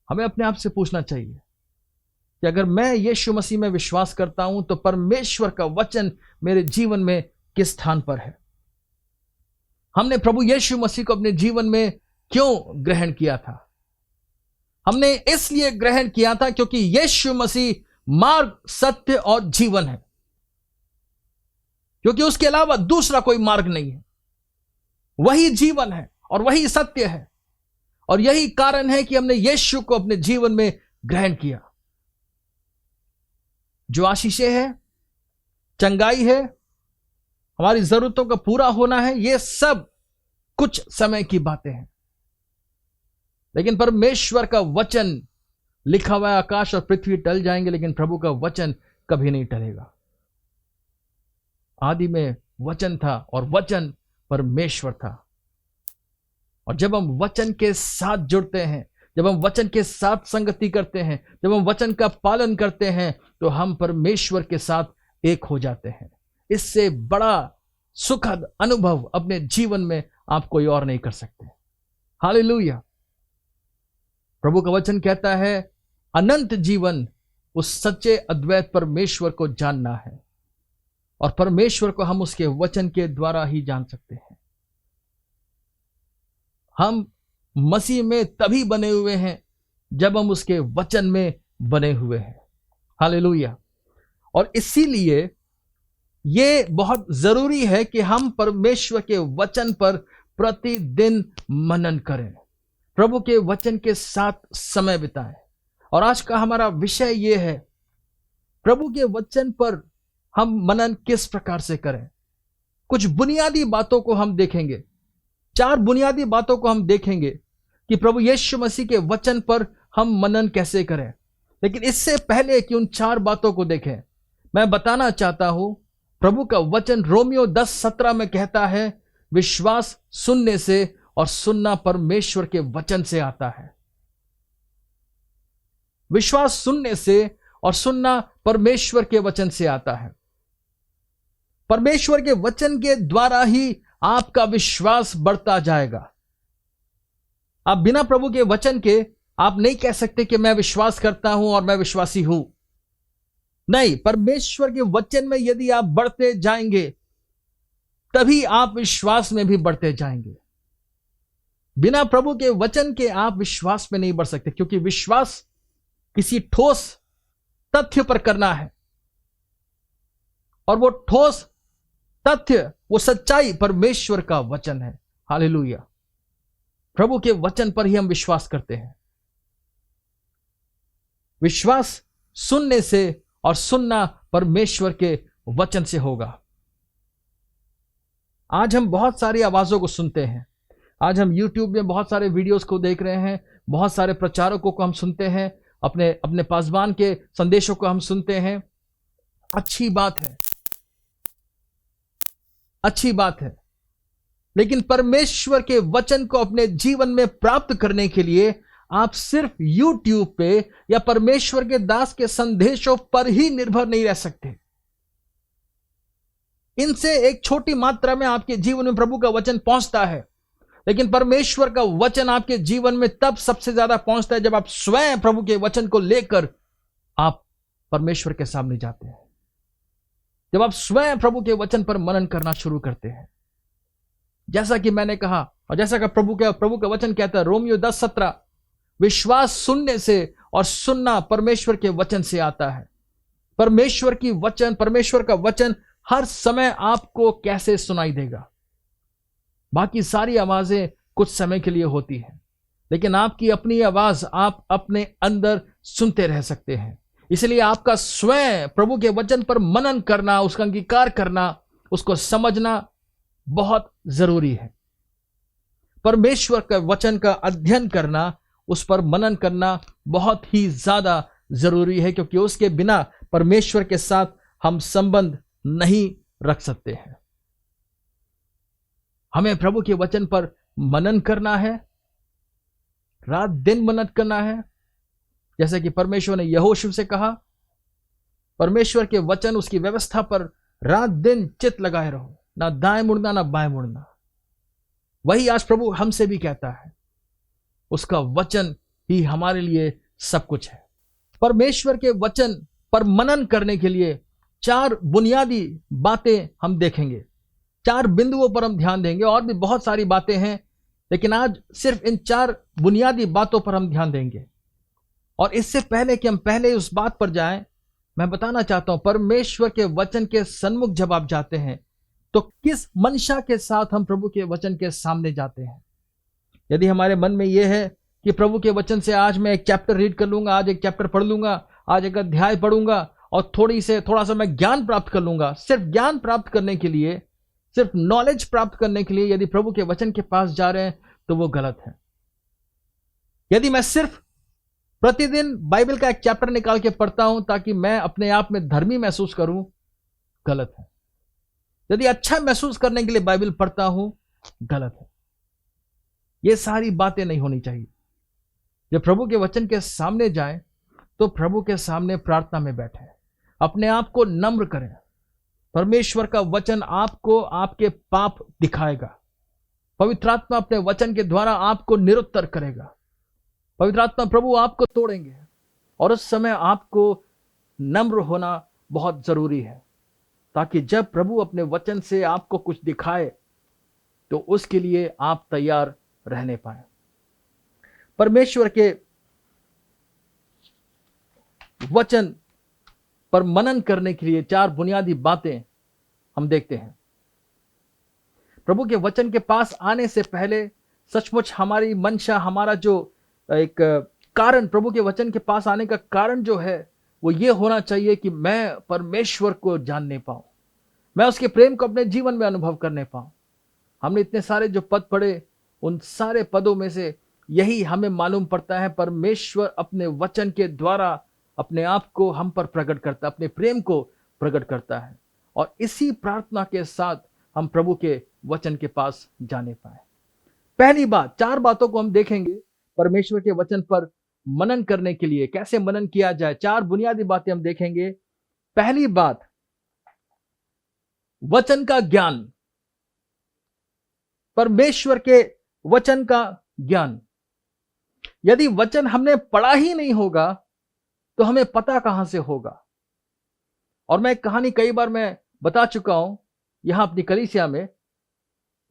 हमें अपने आप से पूछना चाहिए कि अगर मैं यीशु मसीह में विश्वास करता हूं तो परमेश्वर का वचन मेरे जीवन में किस स्थान पर है। हमने प्रभु यीशु मसीह को अपने जीवन में क्यों ग्रहण किया था? हमने इसलिए ग्रहण किया था क्योंकि यीशु मसीह मार्ग, सत्य और जीवन है, क्योंकि उसके अलावा दूसरा कोई मार्ग नहीं है। वही जीवन है और वही सत्य है, और यही कारण है कि हमने यीशु को अपने जीवन में ग्रहण किया। जो आशीषें है, चंगाई है, हमारी जरूरतों का पूरा होना है, ये सब कुछ समय की बातें हैं। लेकिन परमेश्वर का वचन, लिखा हुआ है आकाश और पृथ्वी टल जाएंगे लेकिन प्रभु का वचन कभी नहीं टलेगा। आदि में वचन था और वचन परमेश्वर था। और जब हम वचन के साथ जुड़ते हैं, जब हम वचन के साथ संगति करते हैं, जब हम वचन का पालन करते हैं तो हम परमेश्वर के साथ एक हो जाते हैं। इससे बड़ा सुखद अनुभव अपने जीवन में आप कोई और नहीं कर सकते। हालेलुया। प्रभु का वचन कहता है अनंत जीवन उस सच्चे अद्वैत परमेश्वर को जानना है, और परमेश्वर को हम उसके वचन के द्वारा ही जान सकते हैं। हम मसीह में तभी बने हुए हैं जब हम उसके वचन में बने हुए हैं। हालेलुया। और इसीलिए यह बहुत जरूरी है कि हम परमेश्वर के वचन पर प्रतिदिन मनन करें, प्रभु के वचन के साथ समय बिताएं। और आज का हमारा विषय यह है, प्रभु के वचन पर हम मनन किस प्रकार से करें। कुछ बुनियादी बातों को हम देखेंगे, 4 बुनियादी बातों को हम देखेंगे कि प्रभु यीशु मसीह के वचन पर हम मनन कैसे करें। लेकिन इससे पहले कि उन 4 बातों को देखें, मैं बताना चाहता हूं प्रभु का वचन रोमियो 10:17 में कहता है विश्वास सुनने से और सुनना परमेश्वर के वचन से आता है। विश्वास सुनने से और सुनना परमेश्वर के वचन से आता है। परमेश्वर के वचन के द्वारा ही आपका विश्वास बढ़ता जाएगा। आप बिना प्रभु के वचन के आप नहीं कह सकते कि मैं विश्वास करता हूं और मैं विश्वासी हूं। नहीं, परमेश्वर के वचन में यदि आप बढ़ते जाएंगे तभी आप विश्वास में भी बढ़ते जाएंगे। बिना प्रभु के वचन के आप विश्वास में नहीं बढ़ सकते, क्योंकि विश्वास किसी ठोस तथ्य पर करना है और वो ठोस तथ्य, वो सच्चाई परमेश्वर का वचन है। हालेलुया। प्रभु के वचन पर ही हम विश्वास करते हैं। विश्वास सुनने से और सुनना परमेश्वर के वचन से होगा। आज हम बहुत सारी आवाजों को सुनते हैं। आज हम YouTube में बहुत सारे वीडियोस को देख रहे हैं, बहुत सारे प्रचारकों को हम सुनते हैं, अपने अपने पासवान के संदेशों को हम सुनते हैं। अच्छी बात है, अच्छी बात है, लेकिन परमेश्वर के वचन को अपने जीवन में प्राप्त करने के लिए आप सिर्फ YouTube पे या परमेश्वर के दास के संदेशों पर ही निर्भर नहीं रह सकते। इनसे एक छोटी मात्रा में आपके जीवन में प्रभु का वचन पहुंचता है, लेकिन परमेश्वर का वचन आपके जीवन में तब सबसे ज्यादा पहुंचता है जब आप स्वयं प्रभु के वचन को लेकर आप परमेश्वर के सामने जाते हैं, जब आप स्वयं प्रभु के वचन पर मनन करना शुरू करते हैं। जैसा कि मैंने कहा और जैसा कि प्रभु का वचन कहता है, रोमियो 10:17, विश्वास सुनने से और सुनना परमेश्वर के वचन से आता है। परमेश्वर का वचन हर समय आपको कैसे सुनाई देगा? बाकी सारी आवाजें कुछ समय के लिए होती हैं, लेकिन आपकी अपनी आवाज आप अपने अंदर सुनते रह सकते हैं। इसलिए आपका स्वयं प्रभु के वचन पर मनन करना, उसका अंगीकार करना, उसको समझना बहुत जरूरी है। परमेश्वर के वचन का अध्ययन करना, उस पर मनन करना बहुत ही ज्यादा जरूरी है, क्योंकि उसके बिना परमेश्वर के साथ हम संबंध नहीं रख सकते हैं। हमें प्रभु के वचन पर मनन करना है, रात दिन मनन करना है। जैसे कि परमेश्वर ने यहोशू से कहा, परमेश्वर के वचन, उसकी व्यवस्था पर रात दिन चित्त लगाए रहो, ना दाएं मुड़ना ना बाएं मुड़ना। वही आज प्रभु हमसे भी कहता है। उसका वचन ही हमारे लिए सब कुछ है। परमेश्वर के वचन पर मनन करने के लिए 4 बुनियादी बातें हम देखेंगे, 4 बिंदुओं पर हम ध्यान देंगे। और भी बहुत सारी बातें हैं, लेकिन आज सिर्फ इन 4 बुनियादी बातों पर हम ध्यान देंगे। और इससे पहले कि हम पहले उस बात पर जाएं, मैं बताना चाहता हूं, परमेश्वर के वचन के सन्मुख जब आप जाते हैं तो किस मंशा के साथ हम प्रभु के वचन के सामने जाते हैं। यदि हमारे मन में यह है कि प्रभु के वचन से आज मैं एक चैप्टर रीड कर लूंगा, आज एक चैप्टर पढ़ लूंगा, आज एक अध्याय पढ़ूंगा और थोड़ा सा मैं ज्ञान प्राप्त कर लूंगा, सिर्फ ज्ञान प्राप्त करने के लिए, सिर्फ नॉलेज प्राप्त करने के लिए यदि प्रभु के वचन के पास जा रहे हैं तो वो गलत है। यदि मैं सिर्फ प्रतिदिन बाइबल का एक चैप्टर निकाल के पढ़ता हूं ताकि मैं अपने आप में धर्मी महसूस करूं, गलत है। यदि अच्छा महसूस करने के लिए बाइबल पढ़ता हूं, गलत है। ये सारी बातें नहीं होनी चाहिए। जब प्रभु के वचन के सामने जाएं तो प्रभु के सामने प्रार्थना में बैठे, अपने आप को नम्र करें। परमेश्वर का वचन आपको आपके पाप दिखाएगा। पवित्र आत्मा अपने वचन के द्वारा आपको निरुत्तर करेगा। पवित्र आत्मा प्रभु आपको तोड़ेंगे और उस समय आपको नम्र होना बहुत जरूरी है, ताकि जब प्रभु अपने वचन से आपको कुछ दिखाए तो उसके लिए आप तैयार रहने पाए। परमेश्वर के वचन पर मनन करने के लिए 4 बुनियादी बातें हम देखते हैं। प्रभु के वचन के पास आने से पहले सचमुच हमारी मंशा, हमारा जो एक कारण, प्रभु के वचन के पास आने का कारण जो है वो ये होना चाहिए कि मैं परमेश्वर को जानने पाऊं, मैं उसके प्रेम को अपने जीवन में अनुभव करने पाऊं। हमने इतने सारे जो पद पढ़े, उन सारे पदों में से यही हमें मालूम पड़ता है, परमेश्वर अपने वचन के द्वारा अपने आप को हम पर प्रकट करता है, अपने प्रेम को प्रकट करता है। और इसी प्रार्थना के साथ हम प्रभु के वचन के पास जाने पाए। पहली बात, 4 बातों को हम देखेंगे परमेश्वर के वचन पर मनन करने के लिए, कैसे मनन किया जाए। 4 बुनियादी बातें हम देखेंगे। पहली बात, वचन का ज्ञान, परमेश्वर के वचन का ज्ञान। यदि वचन हमने पढ़ा ही नहीं होगा तो हमें पता कहां से होगा। और मैं कहानी कई बार मैं बता चुका हूं यहां अपनी कलीसिया में।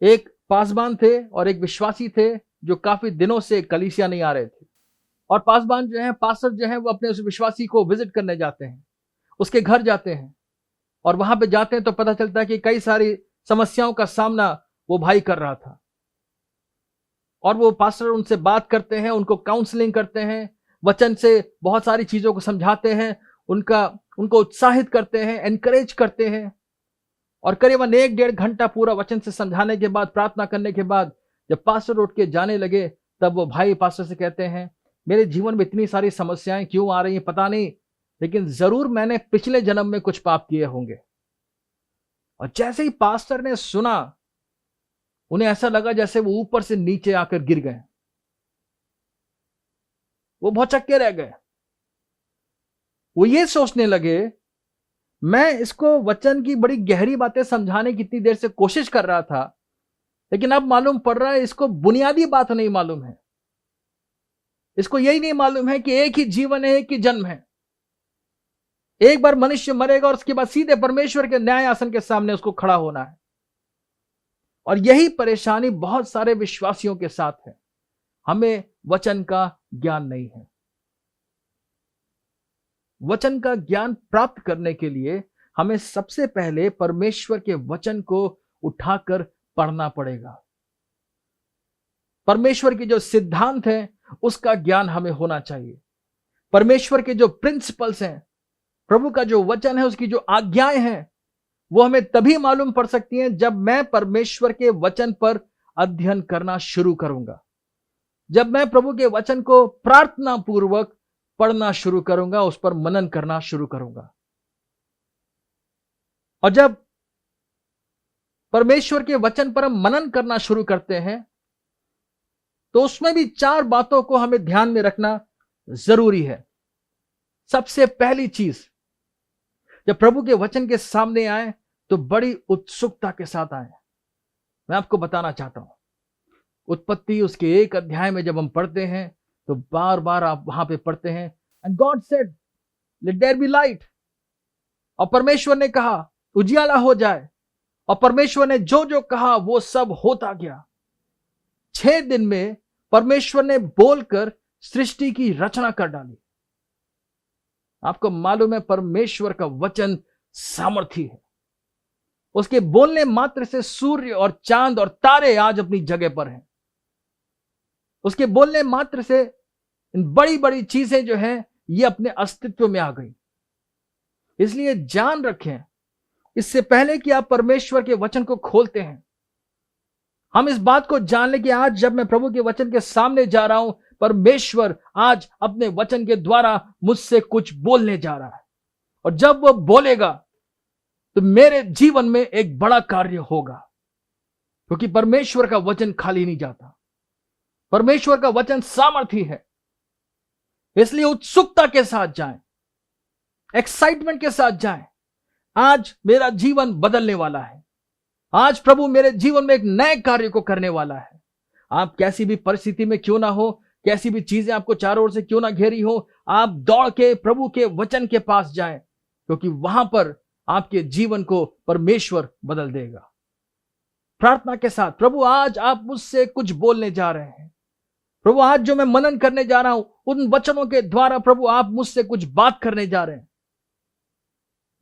एक पासबान थे और एक विश्वासी थे जो काफी दिनों से कलीसिया नहीं आ रहे थे। और पासबान जो है, पास्टर जो है, वो अपने उस विश्वासी को विजिट करने जाते हैं, उसके घर जाते हैं और वहां पे जाते हैं तो पता चलता है कि कई सारी समस्याओं का सामना वो भाई कर रहा था, और वो पास्टर उनसे बात करते हैं, उनको काउंसलिंग करते हैं, वचन से बहुत सारी चीजों को समझाते हैं, उनको उत्साहित करते हैं, एनकरेज करते हैं। और करीबन 1-1.5 घंटा पूरा वचन से समझाने के बाद, प्रार्थना करने के बाद, जब पास्टर उठ के जाने लगे, तब वो भाई पास्टर से कहते हैं, मेरे जीवन में इतनी सारी समस्याएं क्यों आ रही हैं पता नहीं, लेकिन जरूर मैंने पिछले जन्म में कुछ पाप किए होंगे। और जैसे ही पास्टर ने सुना, उन्हें ऐसा लगा जैसे वो ऊपर से नीचे आकर गिर गए। वो भौचक्के रह गए। वो ये सोचने लगे, मैं इसको वचन की बड़ी गहरी बातें समझाने की इतनी देर से कोशिश कर रहा था, लेकिन अब मालूम पड़ रहा है इसको बुनियादी बात नहीं मालूम है। इसको यही नहीं मालूम है कि एक ही जीवन है, एक ही जन्म है। एक बार मनुष्य मरेगा और उसके बाद सीधे परमेश्वर के न्याय आसन के सामने उसको खड़ा होना है। और यही परेशानी बहुत सारे विश्वासियों के साथ है। हमें वचन का ज्ञान नहीं है। वचन का ज्ञान प्राप्त करने के लिए हमें सबसे पहले परमेश्वर के वचन को उठाकर पढ़ना पड़ेगा। परमेश्वर के जो सिद्धांत हैं उसका ज्ञान हमें होना चाहिए। परमेश्वर के जो प्रिंसिपल्स हैं, प्रभु का जो वचन है, उसकी जो आज्ञाएं हैं, वो हमें तभी मालूम पड़ सकती हैं जब मैं परमेश्वर के वचन पर अध्ययन करना शुरू करूंगा, जब मैं प्रभु के वचन को प्रार्थना पूर्वक पढ़ना शुरू करूंगा, उस पर मनन करना शुरू करूंगा। और जब परमेश्वर के वचन पर हम मनन करना शुरू करते हैं, तो उसमें भी 4 बातों को हमें ध्यान में रखना जरूरी है। सबसे पहली चीज, जब प्रभु के वचन के सामने आए तो बड़ी उत्सुकता के साथ आए। मैं आपको बताना चाहता हूं, उत्पत्ति उसके 1 अध्याय में जब हम पढ़ते हैं तो बार बार आप वहां पे पढ़ते हैं, and God said let there be light. और परमेश्वर ने कहा उजियाला हो जाए, और परमेश्वर ने जो जो कहा वो सब होता गया। 6 दिन में परमेश्वर ने बोलकर सृष्टि की रचना कर डाली। आपको मालूम है परमेश्वर का वचन सामर्थी है। उसके बोलने मात्र से सूर्य और चांद और तारे आज अपनी जगह पर हैं। उसके बोलने मात्र से इन बड़ी बड़ी चीजें जो हैं ये अपने अस्तित्व में आ गई। इसलिए जान रखें, इससे पहले कि आप परमेश्वर के वचन को खोलते हैं, हम इस बात को जान लें कि आज जब मैं प्रभु के वचन के सामने जा रहा हूं, परमेश्वर आज अपने वचन के द्वारा मुझसे कुछ बोलने जा रहा है। और जब वह बोलेगा तो मेरे जीवन में एक बड़ा कार्य होगा, क्योंकि परमेश्वर का वचन खाली नहीं जाता। परमेश्वर का वचन सामर्थी है। इसलिए उत्सुकता के साथ जाएं, एक्साइटमेंट के साथ जाएं। आज मेरा जीवन बदलने वाला है। आज प्रभु मेरे जीवन में एक नए कार्य को करने वाला है। आप कैसी भी परिस्थिति में क्यों ना हो, कैसी भी चीजें आपको चारों ओर से क्यों ना घेरी हो, आप दौड़ के प्रभु के वचन के पास जाएं, क्योंकि वहां पर आपके जीवन को परमेश्वर बदल देगा। प्रार्थना के साथ, प्रभु आज आप मुझसे कुछ बोलने जा रहे हैं। प्रभु आज जो मैं मनन करने जा रहा हूं, उन वचनों के द्वारा प्रभु आप मुझसे कुछ बात करने जा रहे हैं,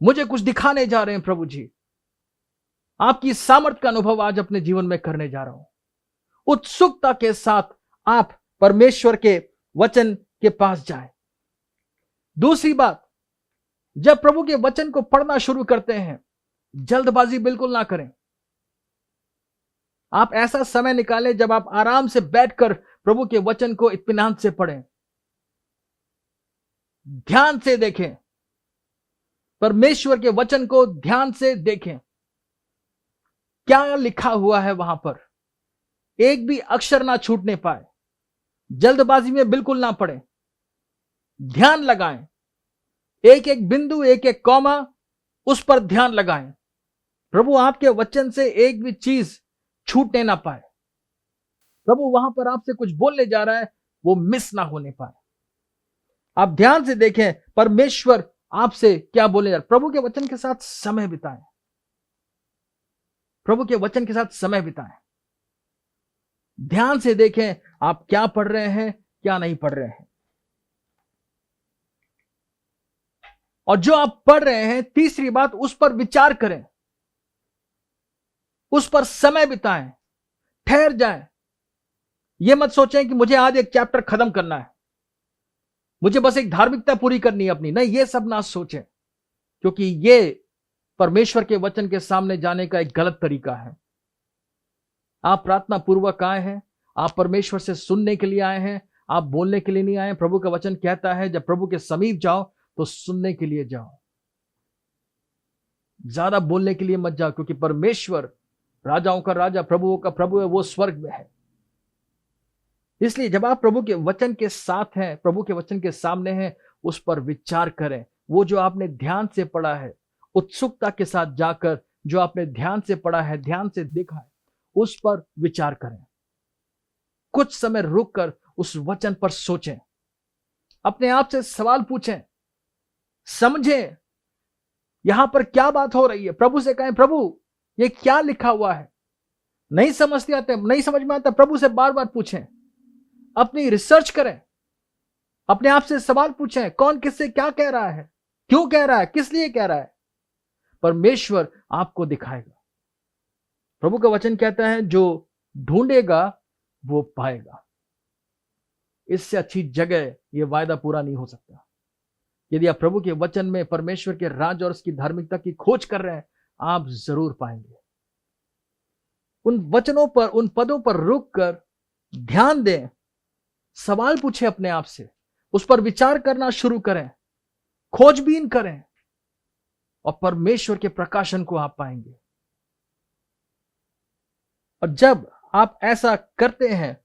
मुझे कुछ दिखाने जा रहे हैं। प्रभु जी, आपकी सामर्थ का अनुभव आज अपने जीवन में करने जा रहा हूं। उत्सुकता के साथ आप परमेश्वर के वचन के पास जाएं। दूसरी बात, जब प्रभु के वचन को पढ़ना शुरू करते हैं, जल्दबाजी बिल्कुल ना करें। आप ऐसा समय निकालें जब आप आराम से बैठकर प्रभु के वचन को इत्मीनान से पढ़ें, ध्यान से देखें, परमेश्वर के वचन को ध्यान से देखें, क्या लिखा हुआ है वहां पर, एक भी अक्षर ना छूटने पाए। जल्दबाजी में बिल्कुल ना पढ़ें, ध्यान लगाएं, एक एक बिंदु, एक एक कॉमा, उस पर ध्यान लगाएं। प्रभु आपके वचन से एक भी चीज छूटने ना पाए। प्रभु वहां पर आपसे कुछ बोलने जा रहा है, वो मिस ना होने पाए। आप ध्यान से देखें परमेश्वर आपसे क्या बोलने जा रहा है। प्रभु के वचन के साथ समय बिताएं, प्रभु के वचन के साथ समय बिताएं। ध्यान से देखें आप क्या पढ़ रहे हैं, क्या नहीं पढ़ रहे हैं। और जो आप पढ़ रहे हैं, तीसरी बात, उस पर विचार करें, उस पर समय बिताएं, ठहर जाएं। यह मत सोचें कि मुझे आज एक चैप्टर खत्म करना है, मुझे बस एक धार्मिकता पूरी करनी है अपनी। नहीं, यह सब ना सोचें, क्योंकि यह परमेश्वर के वचन के सामने जाने का एक गलत तरीका है। आप प्रार्थना पूर्वक आए हैं, आप परमेश्वर से सुनने के लिए आए हैं, आप बोलने के लिए नहीं आए हैं। प्रभु का वचन कहता है जब प्रभु के समीप जाओ तो सुनने के लिए जाओ, ज्यादा बोलने के लिए मत जाओ, क्योंकि परमेश्वर राजाओं का राजा, प्रभुओं का प्रभु है, वो स्वर्ग में है। इसलिए जब आप प्रभु के वचन के साथ हैं, प्रभु के वचन के सामने हैं, उस पर विचार करें। वो जो आपने ध्यान से पढ़ा है, उत्सुकता के साथ जाकर जो आपने ध्यान से पढ़ा है, ध्यान से देखा है, उस पर विचार करें। कुछ समय रुककर उस वचन पर सोचें, अपने आप से सवाल पूछें, समझें यहां पर क्या बात हो रही है। प्रभु से कहें, प्रभु ये क्या लिखा हुआ है। नहीं समझते आते, नहीं समझ में आता, प्रभु से बार बार पूछें, अपनी रिसर्च करें, अपने आप से सवाल पूछें, कौन किससे क्या कह रहा है, क्यों कह रहा है, किस लिए कह रहा है। परमेश्वर आपको दिखाएगा। प्रभु का वचन कहता है जो ढूंढेगा वो पाएगा। इससे अच्छी जगह यह वायदा पूरा नहीं हो सकता। यदि आप प्रभु के वचन में परमेश्वर के राज और उसकी धार्मिकता की खोज कर रहे हैं, आप जरूर पाएंगे। उन वचनों पर, उन पदों पर रुककर ध्यान दें, सवाल पूछें अपने आप से, उस पर विचार करना शुरू करें, खोजबीन करें, और परमेश्वर के प्रकाशन को आप पाएंगे। और जब आप ऐसा करते हैं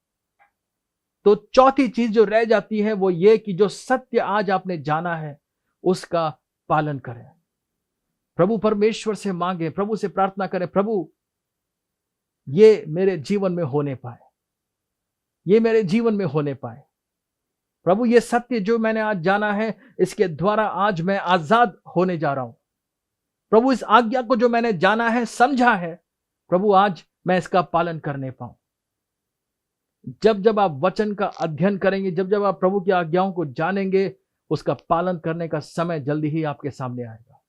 तो चौथी चीज जो रह जाती है वो ये कि जो सत्य आज आपने जाना है उसका पालन करें। प्रभु परमेश्वर से मांगे, प्रभु से प्रार्थना करें, प्रभु ये मेरे जीवन में होने पाए, ये मेरे जीवन में होने पाए। प्रभु ये सत्य जो मैंने आज जाना है, इसके द्वारा आज मैं आजाद होने जा रहा हूं। प्रभु इस आज्ञा को जो मैंने जाना है, समझा है, प्रभु आज मैं इसका पालन करने पाऊं। जब जब आप वचन का अध्ययन करेंगे, जब जब आप प्रभु की आज्ञाओं को जानेंगे, उसका पालन करने का समय जल्दी ही आपके सामने आएगा।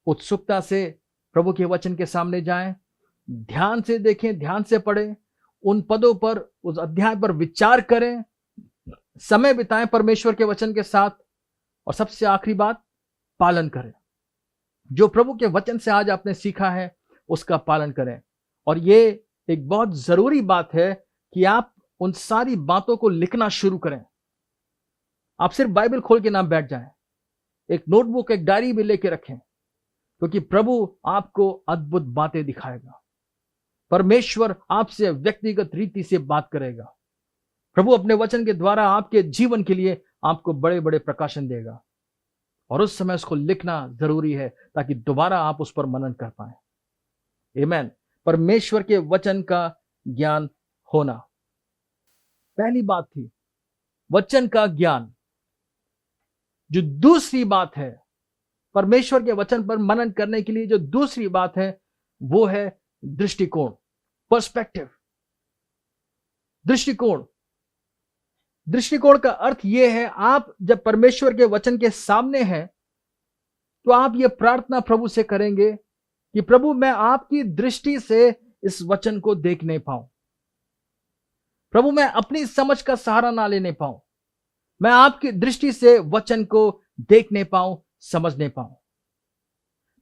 उत्सुकता से प्रभु के वचन के सामने जाएं, ध्यान से देखें, ध्यान से पढ़ें, उन पदों पर, उस अध्याय पर विचार करें, समय बिताएं परमेश्वर के वचन के साथ, और सबसे आखिरी बात, पालन करें। जो प्रभु के वचन से आज आपने सीखा है उसका पालन करें। और ये एक बहुत जरूरी बात है कि आप उन सारी बातों को लिखना शुरू करें। आप सिर्फ बाइबल खोल के ना बैठ जाएं, एक नोटबुक, एक डायरी भी लेके रखें, क्योंकि प्रभु आपको अद्भुत बातें दिखाएगा। परमेश्वर आपसे व्यक्तिगत रीति से बात करेगा। प्रभु अपने वचन के द्वारा आपके जीवन के लिए आपको बड़े बड़े प्रकाशन देगा, और उस समय उसको लिखना जरूरी है ताकि दोबारा आप उस पर मनन कर पाए। आमीन। परमेश्वर के वचन का ज्ञान होना पहली बात थी, वचन का ज्ञान। जो दूसरी बात है, परमेश्वर के वचन पर मनन करने के लिए जो दूसरी बात है वो है दृष्टिकोण, पर्सपेक्टिव। दृष्टिकोण, दृष्टिकोण का अर्थ यह है, आप जब परमेश्वर के वचन के सामने हैं तो आप यह प्रार्थना प्रभु से करेंगे कि प्रभु मैं आपकी दृष्टि से इस वचन को देख नहीं पाऊं। प्रभु मैं अपनी समझ का सहारा ना लेने पाऊं, मैं आपकी दृष्टि से वचन को देखने पाऊं, समझने पाऊं।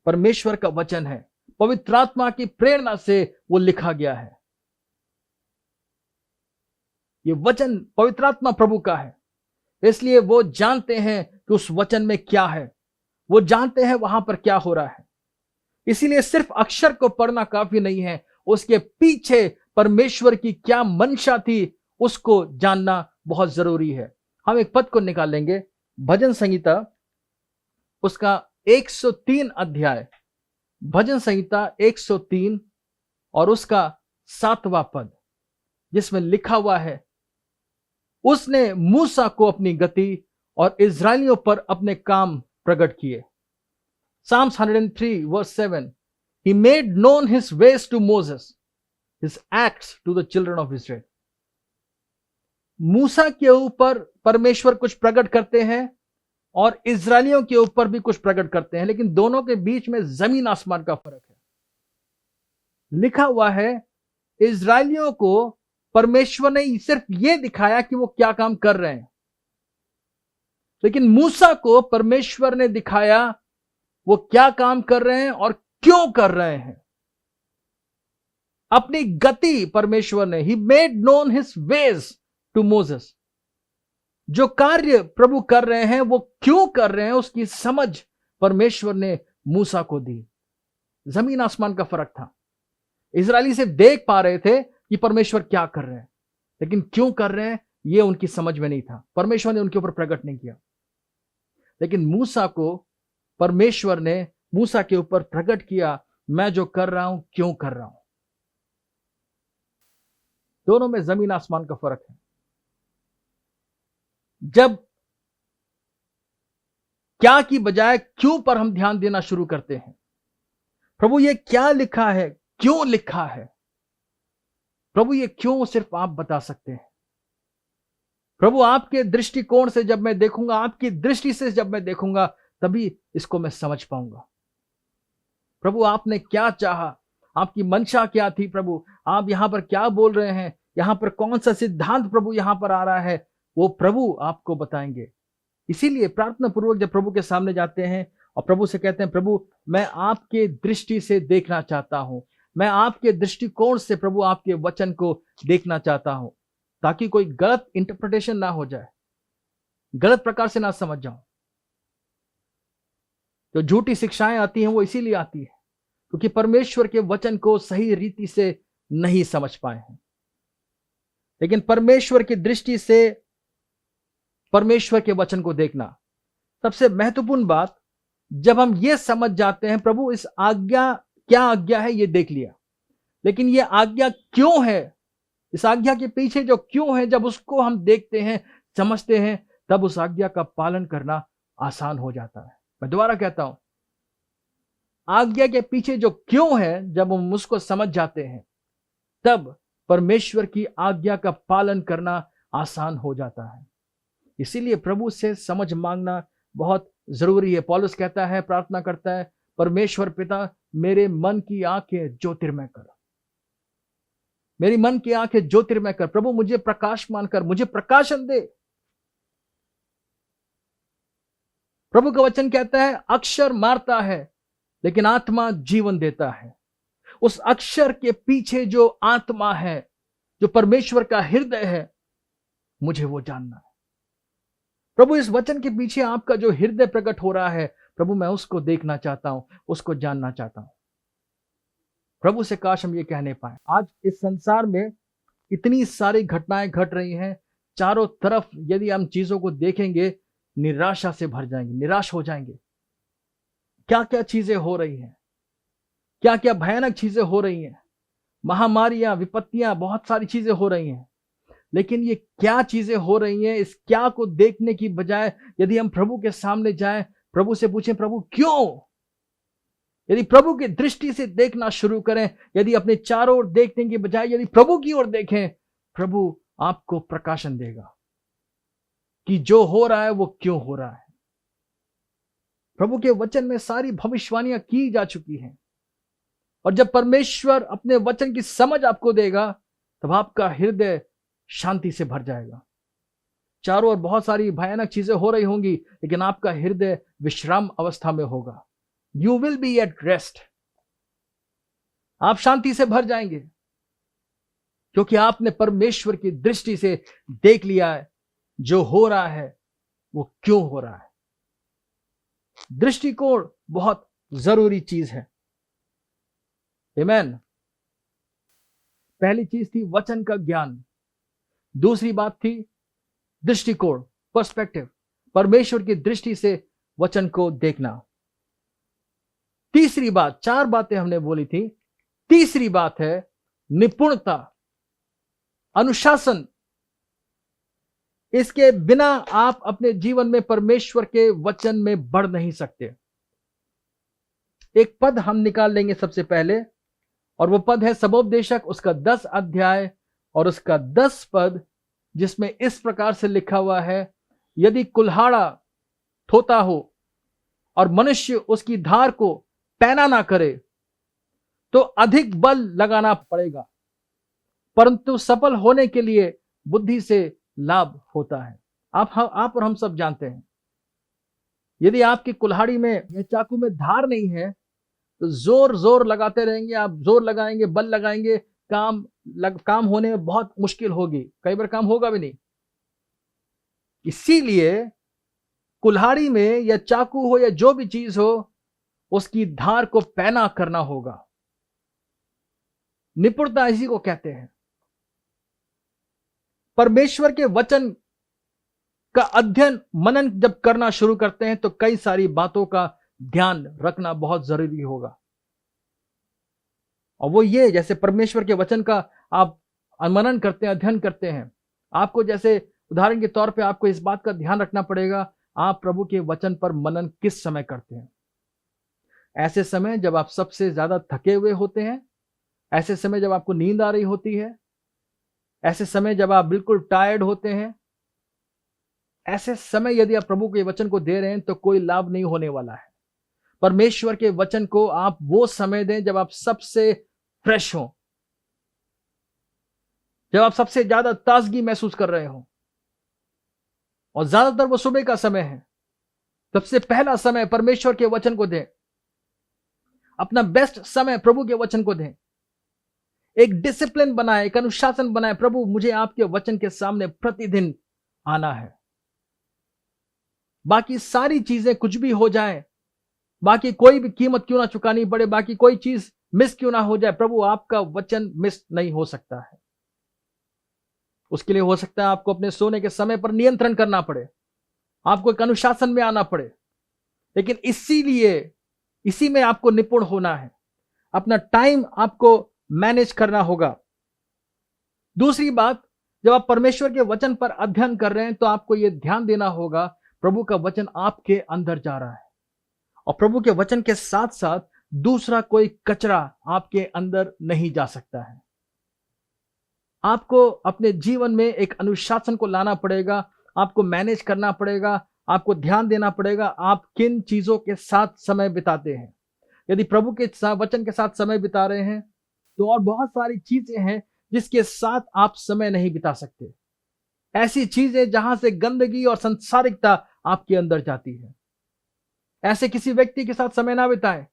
परमेश्वर का वचन है, पवित्र आत्मा की प्रेरणा से वो लिखा गया है। ये वचन पवित्र आत्मा प्रभु का है, इसलिए वो जानते हैं कि उस वचन में क्या है, वो जानते हैं वहां पर क्या हो रहा है। इसीलिए सिर्फ अक्षर को पढ़ना काफी नहीं है, उसके पीछे परमेश्वर की क्या मंशा थी उसको जानना बहुत जरूरी है। हम एक पद को निकालेंगे, भजन संहिता उसका 103 अध्याय, भजन संहिता 103 और उसका 7वां पद, जिसमें लिखा हुआ है, उसने मूसा को अपनी गति और इजरायलियों पर अपने काम प्रकट किए। Psalms 103 verse 7, He made known his ways to Moses, his acts to the children of Israel. मूसा के ऊपर परमेश्वर कुछ प्रकट करते हैं और इजरायलियों के ऊपर भी कुछ प्रकट करते हैं, लेकिन दोनों के बीच में जमीन आसमान का फर्क है। लिखा हुआ है इजरायलियों को परमेश्वर ने सिर्फ यह दिखाया कि वो क्या काम कर रहे हैं, लेकिन मूसा को परमेश्वर ने दिखाया वो क्या काम कर रहे हैं और क्यों कर रहे हैं। अपनी गति परमेश्वर ने, he made known his ways to Moses. जो कार्य प्रभु कर रहे हैं वो क्यों कर रहे हैं उसकी समझ परमेश्वर ने मूसा को दी। जमीन आसमान का फर्क था। इजरायली सिर्फ देख पा रहे थे कि परमेश्वर क्या कर रहे हैं, लेकिन क्यों कर रहे हैं यह उनकी समझ में नहीं था। परमेश्वर ने उनके ऊपर प्रकट नहीं किया, लेकिन मूसा को परमेश्वर ने मूसा के ऊपर प्रकट किया, मैं जो कर रहा हूं क्यों कर रहा हूं। दोनों में जमीन आसमान का फर्क है। जब क्या की बजाय क्यों पर हम ध्यान देना शुरू करते हैं, प्रभु ये क्या लिखा है, क्यों लिखा है, प्रभु ये क्यों सिर्फ आप बता सकते हैं। प्रभु आपके दृष्टिकोण से जब मैं देखूंगा, आपकी दृष्टि से जब मैं देखूंगा, तभी इसको मैं समझ पाऊंगा। प्रभु आपने क्या चाहा, आपकी मंशा क्या थी, प्रभु आप यहां पर क्या बोल रहे हैं, यहां पर कौन सा सिद्धांत प्रभु यहां पर आ रहा है, वो प्रभु आपको बताएंगे। इसीलिए प्रार्थना पूर्वक जब प्रभु के सामने जाते हैं और प्रभु से कहते हैं, प्रभु मैं आपके दृष्टि से देखना चाहता हूं, मैं आपके दृष्टिकोण से प्रभु आपके वचन को देखना चाहता हूं, ताकि कोई गलत इंटरप्रिटेशन ना हो जाए, गलत प्रकार से ना समझ जाऊं। जो झूठी शिक्षाएं आती हैं वो इसीलिए आती है क्योंकि परमेश्वर के वचन को सही रीति से नहीं समझ पाए हैं। लेकिन परमेश्वर की दृष्टि से परमेश्वर के वचन को देखना सबसे महत्वपूर्ण बात। जब हम ये समझ जाते हैं प्रभु इस आज्ञा क्या आज्ञा है ये देख लिया, लेकिन ये आज्ञा क्यों है, इस आज्ञा के पीछे जो क्यों है, जब उसको हम देखते हैं समझते हैं, तब उस आज्ञा का पालन करना आसान हो जाता है। मैं दोबारा कहता हूं, आज्ञा के पीछे जो क्यों है, जब हम उसको समझ जाते हैं, तब परमेश्वर की आज्ञा का पालन करना आसान हो जाता है। इसीलिए प्रभु से समझ मांगना बहुत जरूरी है। पौलुस कहता है, प्रार्थना करता है, परमेश्वर पिता मेरे मन की आंखें ज्योतिर्मय कर, मेरी मन की आंखें ज्योतिर्मय कर, प्रभु मुझे प्रकाशमान कर, मुझे प्रकाशन दे। प्रभु का वचन कहता है अक्षर मारता है लेकिन आत्मा जीवन देता है। उस अक्षर के पीछे जो आत्मा है, जो परमेश्वर का हृदय है, मुझे वो जानना है। प्रभु इस वचन के पीछे आपका जो हृदय प्रकट हो रहा है, प्रभु मैं उसको देखना चाहता हूं, उसको जानना चाहता हूं। प्रभु से काश हम ये कहने पाए। आज इस संसार में इतनी सारी घटनाएं घट रही हैं, चारों तरफ यदि हम चीजों को देखेंगे निराशा से भर जाएंगे, निराश हो जाएंगे। क्या क्या चीजें हो रही हैं, क्या क्या भयानक चीजें हो रही हैं, महामारियां, विपत्तियां, बहुत सारी चीजें हो रही हैं। लेकिन ये क्या चीजें हो रही हैं, इस क्या को देखने की बजाय यदि हम प्रभु के सामने जाएं, प्रभु से पूछें प्रभु क्यों, यदि प्रभु की दृष्टि से देखना शुरू करें, यदि अपने चारों ओर देखने की बजाय यदि प्रभु की ओर देखें, प्रभु आपको प्रकाशन देगा कि जो हो रहा है वो क्यों हो रहा है। प्रभु के वचन में सारी भविष्यवाणियां की जा चुकी हैं, और जब परमेश्वर अपने वचन की समझ आपको देगा, तब आपका हृदय शांति से भर जाएगा। चारों ओर बहुत सारी भयानक चीजें हो रही होंगी, लेकिन आपका हृदय विश्राम अवस्था में होगा। You will be at rest. आप शांति से भर जाएंगे क्योंकि आपने परमेश्वर की दृष्टि से देख लिया है जो हो रहा है वो क्यों हो रहा है। दृष्टिकोण बहुत जरूरी चीज है। आमीन। पहली चीज थी वचन का ज्ञान, दूसरी बात थी दृष्टिकोण, पर्सपेक्टिव, परमेश्वर की दृष्टि से वचन को देखना। तीसरी बात, चार बातें हमने बोली थी, तीसरी बात है निपुणता, अनुशासन। इसके बिना आप अपने जीवन में परमेश्वर के वचन में बढ़ नहीं सकते। एक पद हम निकाल लेंगे सबसे पहले, और वो पद है सबोपदेशक, उसका 10 अध्याय और उसका 10 पद, जिसमें इस प्रकार से लिखा हुआ है, यदि कुल्हाड़ा होता हो और मनुष्य उसकी धार को पैना ना करे तो अधिक बल लगाना पड़ेगा, परंतु सफल होने के लिए बुद्धि से लाभ होता है। आप और हम सब जानते हैं, यदि आपकी कुल्हाड़ी में या चाकू में धार नहीं है तो जोर जोर लगाते रहेंगे, आप जोर लगाएंगे, बल लगाएंगे, काम होने में बहुत मुश्किल होगी, कई बार काम होगा भी नहीं। इसीलिए कुल्हाड़ी में या चाकू हो या जो भी चीज हो, उसकी धार को पैना करना होगा। निपुणता इसी को कहते हैं। परमेश्वर के वचन का अध्ययन मनन जब करना शुरू करते हैं तो कई सारी बातों का ध्यान रखना बहुत जरूरी होगा। और वो ये, जैसे परमेश्वर के वचन का आप मनन करते हैं, अध्ययन करते हैं, आपको जैसे उदाहरण के तौर पे आपको इस बात का ध्यान रखना पड़ेगा, आप प्रभु के वचन पर मनन किस समय करते हैं। ऐसे समय जब आप सबसे ज्यादा थके हुए होते हैं, ऐसे समय जब आपको नींद आ रही होती है, ऐसे समय जब आप बिल्कुल टायर्ड होते हैं, ऐसे समय यदि आप प्रभु के वचन को दे रहे हैं तो कोई लाभ नहीं होने वाला है। परमेश्वर के वचन को आप वो समय दें जब आप सबसे फ्रेश हो, जब आप सबसे ज्यादा ताजगी महसूस कर रहे हो, और ज्यादातर वो सुबह का समय है। सबसे पहला समय परमेश्वर के वचन को दें, अपना बेस्ट समय प्रभु के वचन को दें। एक डिसिप्लिन बनाए, एक अनुशासन बनाए, प्रभु मुझे आपके वचन के सामने प्रतिदिन आना है। बाकी सारी चीजें कुछ भी हो जाए, बाकी कोई भी कीमत क्यों ना चुकानी पड़े, बाकी कोई चीज मिस क्यों ना हो जाए, प्रभु आपका वचन मिस नहीं हो सकता है। उसके लिए हो सकता है आपको अपने सोने के समय पर नियंत्रण करना पड़े, आपको एक अनुशासन में आना पड़े, लेकिन इसी में आपको निपुण होना है। अपना टाइम आपको मैनेज करना होगा। दूसरी बात, जब आप परमेश्वर के वचन पर अध्ययन कर रहे हैं तो आपको यह ध्यान देना होगा प्रभु का वचन आपके अंदर जा रहा है, और प्रभु के वचन के साथ साथ दूसरा कोई कचरा आपके अंदर नहीं जा सकता है। आपको अपने जीवन में एक अनुशासन को लाना पड़ेगा, आपको मैनेज करना पड़ेगा, आपको ध्यान देना पड़ेगा आप किन चीजों के साथ समय बिताते हैं। यदि प्रभु के वचन के साथ समय बिता रहे हैं तो और बहुत सारी चीजें हैं जिसके साथ आप समय नहीं बिता सकते। ऐसी चीजें जहां से गंदगी और संसारिकता आपके अंदर जाती है। ऐसे किसी व्यक्ति के साथ समय ना बिताएं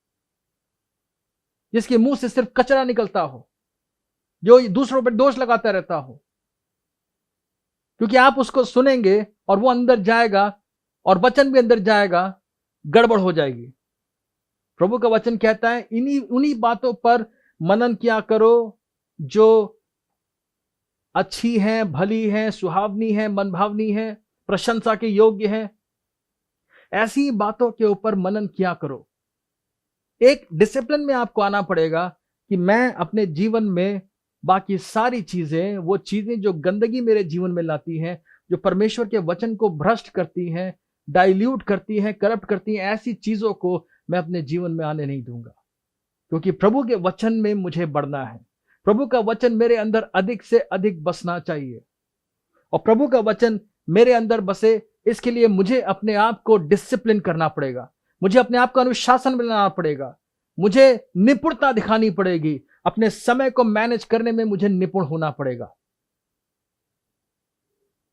जिसके मुंह से सिर्फ कचरा निकलता हो, जो दूसरों पर दोष लगाता रहता हो, क्योंकि आप उसको सुनेंगे और वो अंदर जाएगा और वचन भी अंदर जाएगा, गड़बड़ हो जाएगी। प्रभु का वचन कहता है उन्हीं बातों पर मनन किया करो जो अच्छी है, भली है, सुहावनी है, मनभावनी है, प्रशंसा के योग्य है। ऐसी बातों के ऊपर मनन किया करो। एक डिसिप्लिन में आपको आना पड़ेगा कि मैं अपने जीवन में बाकी सारी चीजें, वो चीजें जो गंदगी मेरे जीवन में लाती हैं, जो परमेश्वर के वचन को भ्रष्ट करती हैं, डाइल्यूट करती हैं, करप्ट करती हैं, ऐसी चीजों को मैं अपने जीवन में आने नहीं दूंगा, क्योंकि प्रभु के वचन में मुझे बढ़ना है। प्रभु का वचन मेरे अंदर अधिक से अधिक बसना चाहिए, और प्रभु का वचन मेरे अंदर बसे इसके लिए मुझे अपने आप को डिसिप्लिन करना पड़ेगा, मुझे अपने आप का अनुशासन बनाना पड़ेगा, मुझे निपुणता दिखानी पड़ेगी, अपने समय को मैनेज करने में मुझे निपुण होना पड़ेगा।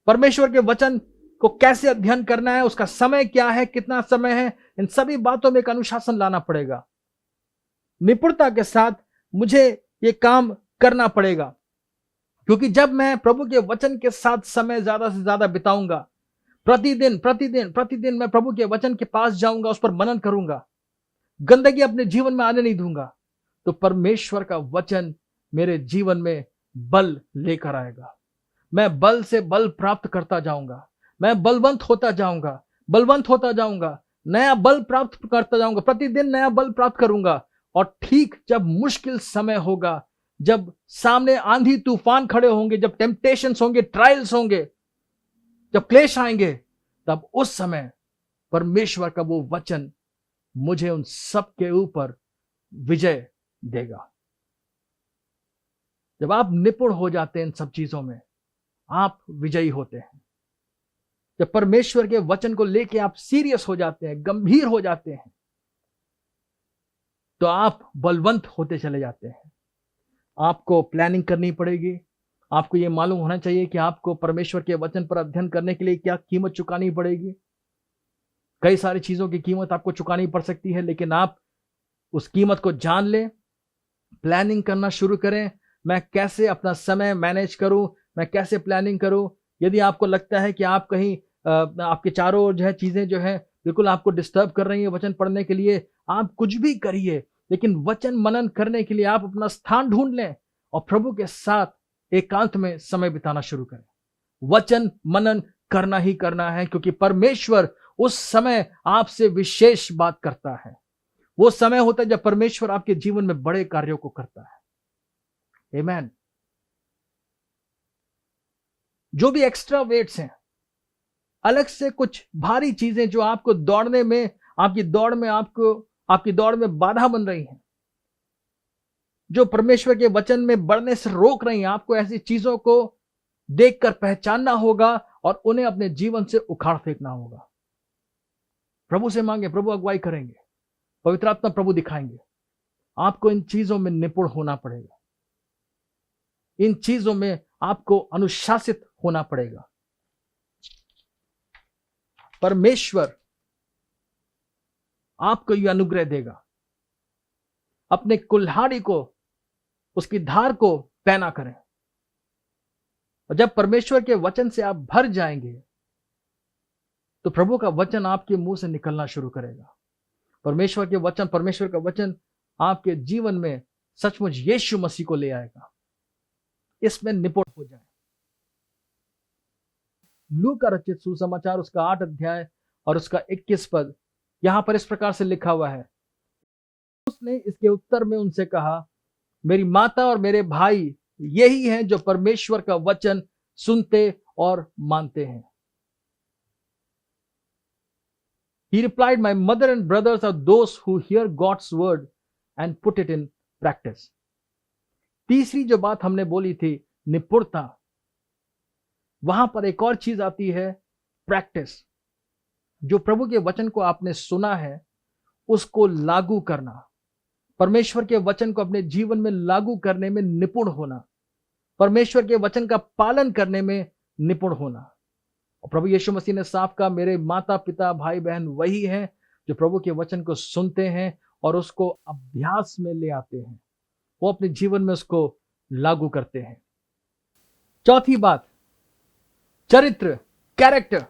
परमेश्वर के वचन को कैसे अध्ययन करना है, उसका समय क्या है, कितना समय है, इन सभी बातों में एक अनुशासन लाना पड़ेगा। निपुणता के साथ मुझे यह काम करना पड़ेगा, क्योंकि जब मैं प्रभु के वचन के साथ समय ज्यादा से ज्यादा बिताऊंगा, प्रतिदिन प्रतिदिन प्रतिदिन मैं प्रभु के वचन के पास जाऊंगा, उस पर मनन करूंगा, गंदगी अपने जीवन में आने नहीं दूंगा, तो परमेश्वर का वचन मेरे जीवन में बल लेकर आएगा। मैं बल से बल प्राप्त करता जाऊंगा, मैं बलवंत होता जाऊंगा, बलवंत होता जाऊंगा, नया बल प्राप्त करता जाऊंगा, प्रतिदिन नया बल प्राप्त करूंगा। और ठीक जब मुश्किल समय होगा, जब सामने आंधी तूफान खड़े होंगे, जब टेम्पटेशंस होंगे, ट्रायल्स होंगे, जब क्लेश आएंगे, तब उस समय परमेश्वर का वो वचन मुझे उन सब के ऊपर विजय देगा। जब आप निपुण हो जाते हैं इन सब चीजों में, आप विजयी होते हैं। जब परमेश्वर के वचन को लेके आप सीरियस हो जाते हैं, गंभीर हो जाते हैं, तो आप बलवंत होते चले जाते हैं। आपको प्लानिंग करनी पड़ेगी। आपको यह मालूम होना चाहिए कि आपको परमेश्वर के वचन पर अध्ययन करने के लिए क्या कीमत चुकानी पड़ेगी। कई सारी चीजों की कीमत आपको चुकानी पड़ सकती है, लेकिन आप उस कीमत को जान लें, प्लानिंग करना शुरू करें। मैं कैसे अपना समय मैनेज करूं, मैं कैसे प्लानिंग करूं। यदि आपको लगता है कि आप कहीं आपके चारों ओर जो है चीजें जो है बिल्कुल आपको डिस्टर्ब कर रही है वचन पढ़ने के लिए, आप कुछ भी करिए, लेकिन वचन मनन करने के लिए आप अपना स्थान ढूंढ लें और प्रभु के साथ एकांत में समय बिताना शुरू करें। वचन मनन करना ही करना है, क्योंकि परमेश्वर उस समय आपसे विशेष बात करता है। वो समय होता है जब परमेश्वर आपके जीवन में बड़े कार्यों को करता है। आमीन। जो भी एक्स्ट्रा वेट्स हैं, अलग से कुछ भारी चीजें जो आपको दौड़ने में, आपकी दौड़ में बाधा बन रही हैं, जो परमेश्वर के वचन में बढ़ने से रोक रही हैं, आपको ऐसी चीजों को देखकर पहचानना होगा और उन्हें अपने जीवन से उखाड़ फेंकना होगा। प्रभु से मांगे, प्रभु अगुवाई करेंगे, पवित्र आत्मा प्रभु दिखाएंगे। आपको इन चीजों में निपुण होना पड़ेगा, इन चीजों में आपको अनुशासित होना पड़ेगा। परमेश्वर आपको यह अनुग्रह देगा। अपने कुल्हाड़ी को, उसकी धार को पैना करें, और जब परमेश्वर के वचन से आप भर जाएंगे तो प्रभु का वचन आपके मुंह से निकलना शुरू करेगा। परमेश्वर का वचन आपके जीवन में सचमुच यीशु मसीह को ले आएगा। इसमें निपुण हो जाए। लूका रचित सुसमाचार उसका 8 अध्याय और उसका 21 पद, यहां पर इस प्रकार से लिखा हुआ है। उसने इसके उत्तर में उनसे कहा, मेरी माता और मेरे भाई यही हैं जो परमेश्वर का वचन सुनते और मानते हैं। He replied, my mother and brothers are those who hear God's word and put it in practice. तीसरी जो बात हमने बोली थी, निपुणता, वहां पर एक और चीज आती है, प्रैक्टिस। जो प्रभु के वचन को आपने सुना है उसको लागू करना, परमेश्वर के वचन को अपने जीवन में लागू करने में निपुण होना, परमेश्वर के वचन का पालन करने में निपुण होना। और प्रभु यीशु मसीह ने साफ कहा, मेरे माता पिता भाई बहन वही हैं जो प्रभु के वचन को सुनते हैं और उसको अभ्यास में ले आते हैं, वो अपने जीवन में उसको लागू करते हैं। चौथी बात, चरित्र, कैरेक्टर।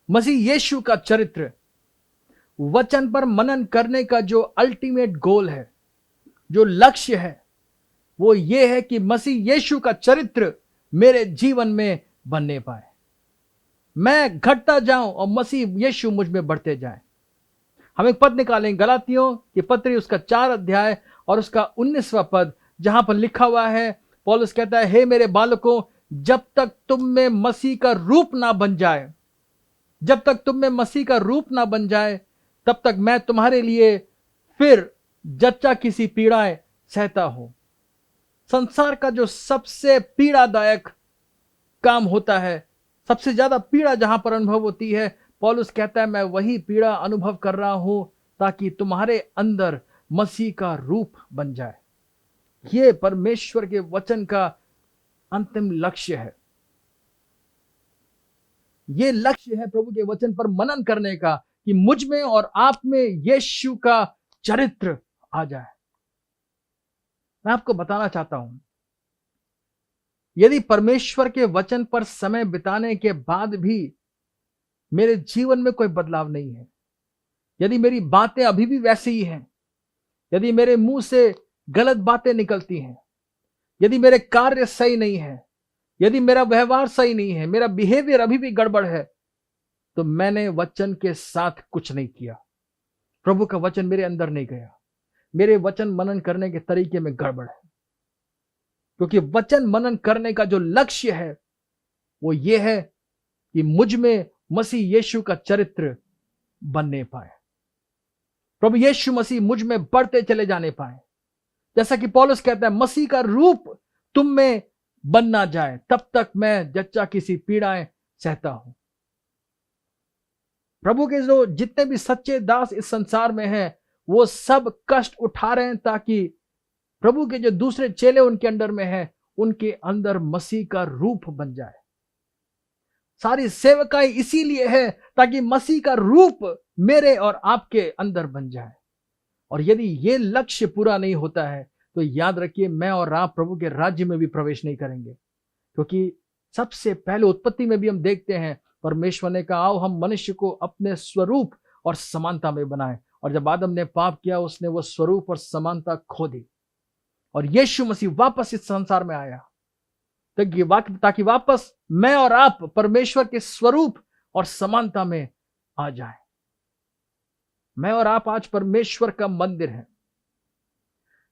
मसीह यीशु का चरित्र, वचन पर मनन करने का जो अल्टीमेट गोल है, जो लक्ष्य है, वो ये है कि मसीह यीशु का चरित्र मेरे जीवन में बनने पाए। मैं घटता जाऊं और मसीह यीशु मुझ में बढ़ते जाए। हम एक पद निकालें, गलातियों की पत्री उसका 4 अध्याय और उसका 19वां पद, जहां पर लिखा हुआ है, पौलुस कहता है, हे मेरे बालकों, जब तक तुम में मसीह का रूप ना बन जाए, जब तक तुम में मसीह का रूप ना बन जाए, तब तक मैं तुम्हारे लिए फिर जच्चा किसी पीड़ाएं सहता हूं। संसार का जो सबसे पीड़ादायक काम होता है, सबसे ज्यादा पीड़ा जहां पर अनुभव होती है, पौलुस कहता है, मैं वही पीड़ा अनुभव कर रहा हूं ताकि तुम्हारे अंदर मसीह का रूप बन जाए। यह परमेश्वर के वचन का अंतिम लक्ष्य है। यह लक्ष्य है प्रभु के वचन पर मनन करने का, कि मुझ में और आप में यीशु का चरित्र आ जाए। मैं आपको बताना चाहता हूं, यदि परमेश्वर के वचन पर समय बिताने के बाद भी मेरे जीवन में कोई बदलाव नहीं है, यदि मेरी बातें अभी भी वैसी ही हैं, यदि मेरे मुंह से गलत बातें निकलती हैं, यदि मेरे कार्य सही नहीं है, यदि मेरा व्यवहार सही नहीं है, मेरा बिहेवियर अभी भी गड़बड़ है, तो मैंने वचन के साथ कुछ नहीं किया। प्रभु का वचन मेरे अंदर नहीं गया, मेरे वचन मनन करने के तरीके में गड़बड़ है। क्योंकि वचन मनन करने का जो लक्ष्य है वो ये है कि मुझ में मसीह यीशु का चरित्र बनने पाए, प्रभु यीशु मसीह मुझ में बढ़ते चले जाने पाए। जैसा कि पौलुस कहता है, मसीह का रूप तुम में बनना जाए, तब तक मैं जच्चा किसी पीड़ाएं सहता हूं। प्रभु के जो जितने भी सच्चे दास इस संसार में हैं, वो सब कष्ट उठा रहे हैं ताकि प्रभु के जो दूसरे चेले उनके अंडर में हैं, उनके अंदर मसीह का रूप बन जाए। सारी सेवकाई इसीलिए है ताकि मसीह का रूप मेरे और आपके अंदर बन जाए। और यदि ये लक्ष्य पूरा नहीं होता है तो याद रखिए, मैं और आप प्रभु के राज्य में भी प्रवेश नहीं करेंगे। क्योंकि सबसे पहले उत्पत्ति में भी हम देखते हैं, परमेश्वर ने कहा आओ हम मनुष्य को अपने स्वरूप और समानता में बनाएं। और जब आदम ने पाप किया, उसने वो स्वरूप और समानता खो दी। और यीशु मसीह वापस इस संसार में आया ताकि वापस मैं और आप परमेश्वर के स्वरूप और समानता में आ जाए। मैं और आप आज परमेश्वर का मंदिर है।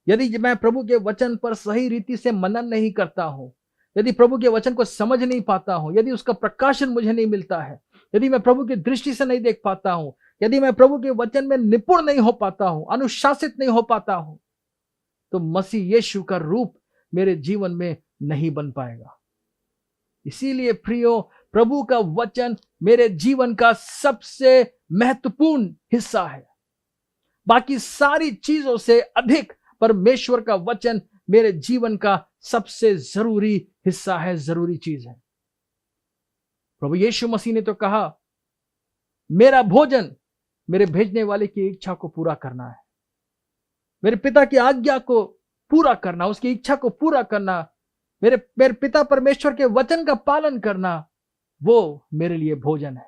यदि मैं प्रभु के वचन पर सही रीति से मनन नहीं करता हूं, यदि प्रभु के वचन को समझ नहीं पाता हूं, यदि उसका प्रकाशन मुझे नहीं मिलता है, यदि मैं प्रभु की दृष्टि से नहीं देख पाता हूं, यदि मैं प्रभु के वचन में निपुण नहीं हो पाता हूं, अनुशासित नहीं हो पाता हूं, तो मसीह यीशु का रूप मेरे जीवन में नहीं बन पाएगा। इसीलिए प्रियो, प्रभु का वचन मेरे जीवन का सबसे महत्वपूर्ण हिस्सा है। बाकी सारी चीजों से अधिक परमेश्वर का वचन मेरे जीवन का सबसे जरूरी हिस्सा है, जरूरी चीज है। प्रभु यीशु मसीह ने तो कहा, मेरा भोजन मेरे भेजने वाले की इच्छा को पूरा करना है, मेरे पिता की आज्ञा को पूरा करना, उसकी इच्छा को पूरा करना, मेरे पिता परमेश्वर के वचन का पालन करना, वो मेरे लिए भोजन है।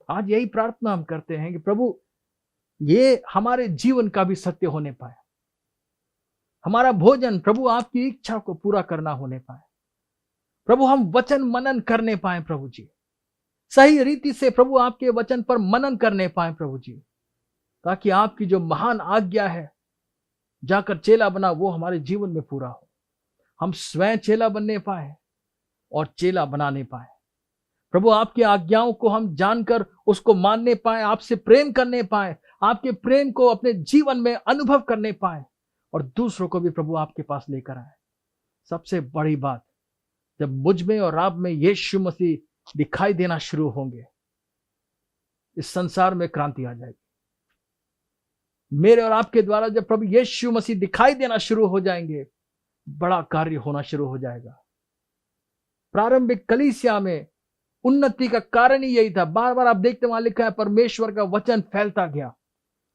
आज यही प्रार्थना हम करते हैं कि प्रभु ये हमारे जीवन का भी सत्य होने पाए। हमारा भोजन प्रभु आपकी इच्छा को पूरा करना होने पाए। प्रभु हम वचन मनन करने पाए प्रभु जी, सही रीति से प्रभु आपके वचन पर मनन करने पाए प्रभु जी, ताकि आपकी जो महान आज्ञा है जाकर चेला बना, वो हमारे जीवन में पूरा हो। हम स्वयं चेला बनने पाए और चेला बनाने पाए। प्रभु आपकी आज्ञाओं को हम जानकर उसको मानने पाए, आपसे प्रेम करने पाए, आपके प्रेम को अपने जीवन में अनुभव करने पाए और दूसरों को भी प्रभु आपके पास लेकर आए। सबसे बड़ी बात, जब मुझ में और आप में यीशु मसीह दिखाई देना शुरू होंगे, इस संसार में क्रांति आ जाएगी। मेरे और आपके द्वारा जब प्रभु यीशु मसीह दिखाई देना शुरू हो जाएंगे, बड़ा कार्य होना शुरू हो जाएगा। प्रारंभिक कलीसिया में उन्नति का कारण ही यही था। बार बार आप देखते वहां लिखा है, परमेश्वर का वचन फैलता गया,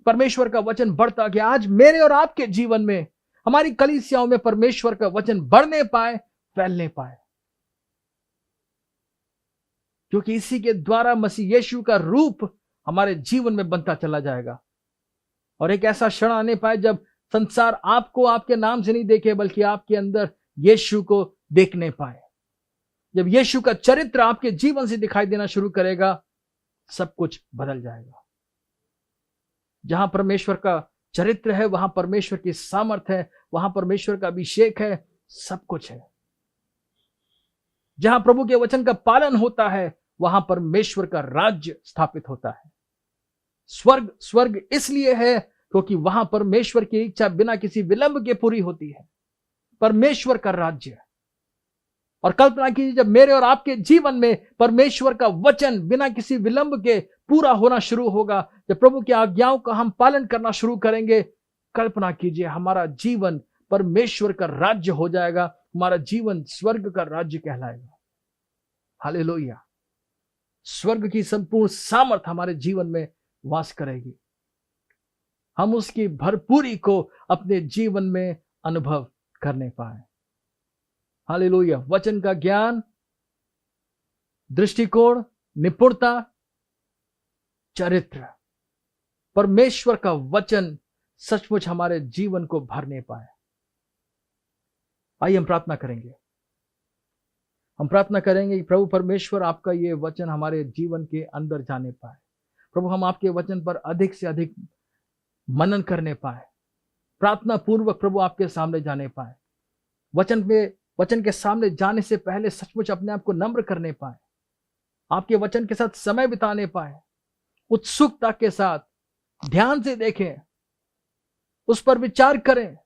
परमेश्वर का वचन बढ़ता गया। आज मेरे और आपके जीवन में, हमारी कलीसियाओं में परमेश्वर का वचन बढ़ने पाए, फैलने पाए, क्योंकि इसी के द्वारा मसीह यीशु का रूप हमारे जीवन में बनता चला जाएगा। और एक ऐसा क्षण आने पाए जब संसार आपको आपके नाम से नहीं देखे, बल्कि आपके अंदर यीशु को देखने पाए। जब यीशु का चरित्र आपके जीवन से दिखाई देना शुरू करेगा, सब कुछ बदल जाएगा। जहां परमेश्वर का चरित्र है, वहां परमेश्वर की सामर्थ्य है, वहां परमेश्वर का अभिषेक है, सब कुछ है। जहां प्रभु के वचन का पालन होता है, वहां परमेश्वर का राज्य स्थापित होता है। स्वर्ग इसलिए है क्योंकि वहां परमेश्वर की इच्छा बिना किसी विलंब के पूरी होती है। परमेश्वर का राज्य। और कल्पना कीजिए, जब मेरे और आपके जीवन में परमेश्वर का वचन बिना किसी विलंब के पूरा होना शुरू होगा, जब प्रभु की आज्ञाओं का हम पालन करना शुरू करेंगे, कल्पना कीजिए हमारा जीवन परमेश्वर का राज्य हो जाएगा। हमारा जीवन स्वर्ग का राज्य कहलाएगा। हालेलुया। स्वर्ग की संपूर्ण सामर्थ हमारे जीवन में वास करेगी। हम उसकी भरपूरी को अपने जीवन में अनुभव करने पाए। हालेलुया। वचन का ज्ञान, दृष्टिकोण, निपुणता, चरित्र, परमेश्वर का वचन सचमुच हमारे जीवन को भरने पाए। आइए हम प्रार्थना करेंगे। हम प्रार्थना करेंगे कि प्रभु परमेश्वर आपका ये वचन हमारे जीवन के अंदर जाने पाए। प्रभु हम आपके वचन पर अधिक से अधिक मनन करने पाए, प्रार्थना पूर्वक प्रभु आपके सामने जाने पाए। वचन के सामने जाने से पहले सचमुच अपने आप को नम्र करने पाए, आपके वचन के साथ समय बिताने पाए, उत्सुकता के साथ ध्यान से देखें, उस पर विचार करें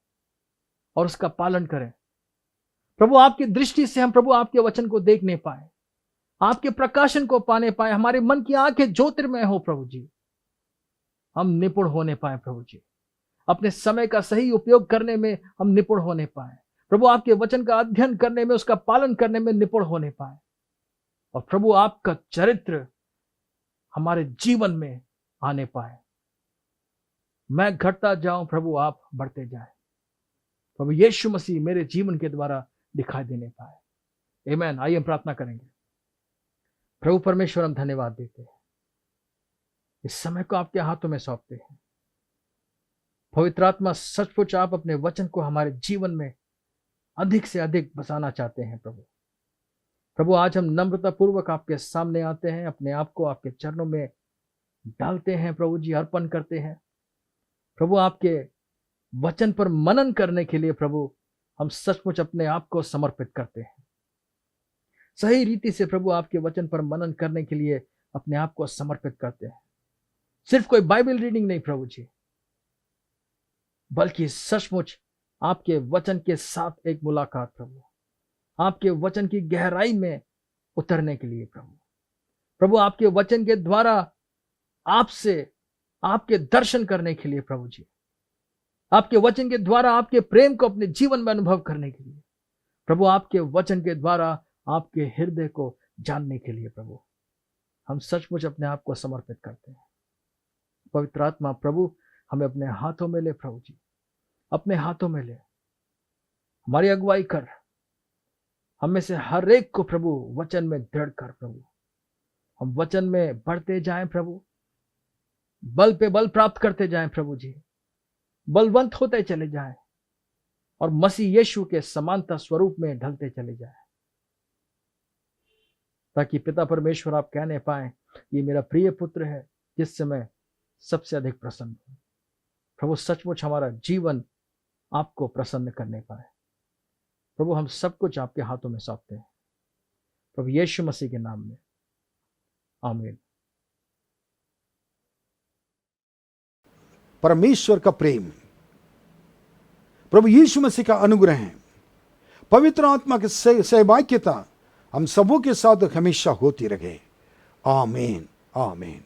और उसका पालन करें। प्रभु आपकी दृष्टि से हम प्रभु आपके वचन को देखने पाए। आपके प्रकाशन को पाने पाए, हमारे मन की आंखें ज्योतिर्मय हो प्रभु जी, हम निपुण होने पाए प्रभु जी, अपने समय का सही उपयोग करने में हम निपुण होने पाए प्रभु, आपके वचन का अध्ययन करने में, उसका पालन करने में निपुण होने पाए, और प्रभु आपका चरित्र हमारे जीवन में आने पाए। मैं घटता जाऊं प्रभु, आप बढ़ते जाए प्रभु, यीशु मसीह मेरे जीवन के द्वारा दिखाई देने पाए। आमीन। आइए हम प्रार्थना करेंगे। प्रभु परमेश्वर, हम धन्यवाद देते हैं, इस समय को आपके हाथों में सौंपते हैं। पवित्र आत्मा, सचमुच आप अपने वचन को हमारे जीवन में अधिक से अधिक बसाना चाहते हैं प्रभु। प्रभु, आज हम नम्रता पूर्वक आपके सामने आते हैं, अपने आप को आपके चरणों में डालते हैं प्रभु जी, अर्पण करते हैं प्रभु। आपके वचन पर मनन करने के लिए प्रभु हम सचमुच अपने आप को समर्पित करते हैं। सही रीति से प्रभु आपके वचन पर मनन करने के लिए अपने आप को समर्पित करते हैं। सिर्फ कोई बाइबल रीडिंग नहीं प्रभु जी, बल्कि सचमुच आपके वचन के साथ एक मुलाकात प्रभु, आपके वचन की गहराई में उतरने के लिए प्रभु। प्रभु, आपके वचन के द्वारा आपसे आपके दर्शन करने के लिए प्रभु जी, आपके वचन के द्वारा आपके प्रेम को अपने जीवन में अनुभव करने के लिए प्रभु, आपके वचन के द्वारा आपके हृदय को जानने के लिए प्रभु, हम सचमुच अपने आप को समर्पित करते हैं। पवित्र आत्मा प्रभु, हमें अपने हाथों में ले प्रभु जी, अपने हाथों में ले, हमारी अगुवाई कर, हम में से हर एक को प्रभु वचन में दृढ़ कर प्रभु, हम वचन में बढ़ते जाएं प्रभु, बल पे बल प्राप्त करते जाएं प्रभु जी, बलवंत होते चले जाएं और मसीह यीशु के समानता स्वरूप में ढलते चले जाएं, ताकि पिता परमेश्वर आप कहने पाए, ये मेरा प्रिय पुत्र है जिससे मैं सबसे अधिक प्रसन्न हूं। प्रभु, सचमुच हमारा जीवन आपको प्रसन्न करने पाए प्रभु, हम सब कुछ आपके हाथों में सौंपते हैं प्रभु यीशु मसीह के नाम में, आमीन। परमेश्वर का प्रेम, प्रभु यीशु मसीह का अनुग्रह, पवित्र आत्मा की सहभागिता हम सबों के साथ हमेशा होती रहे। आमीन, आमीन।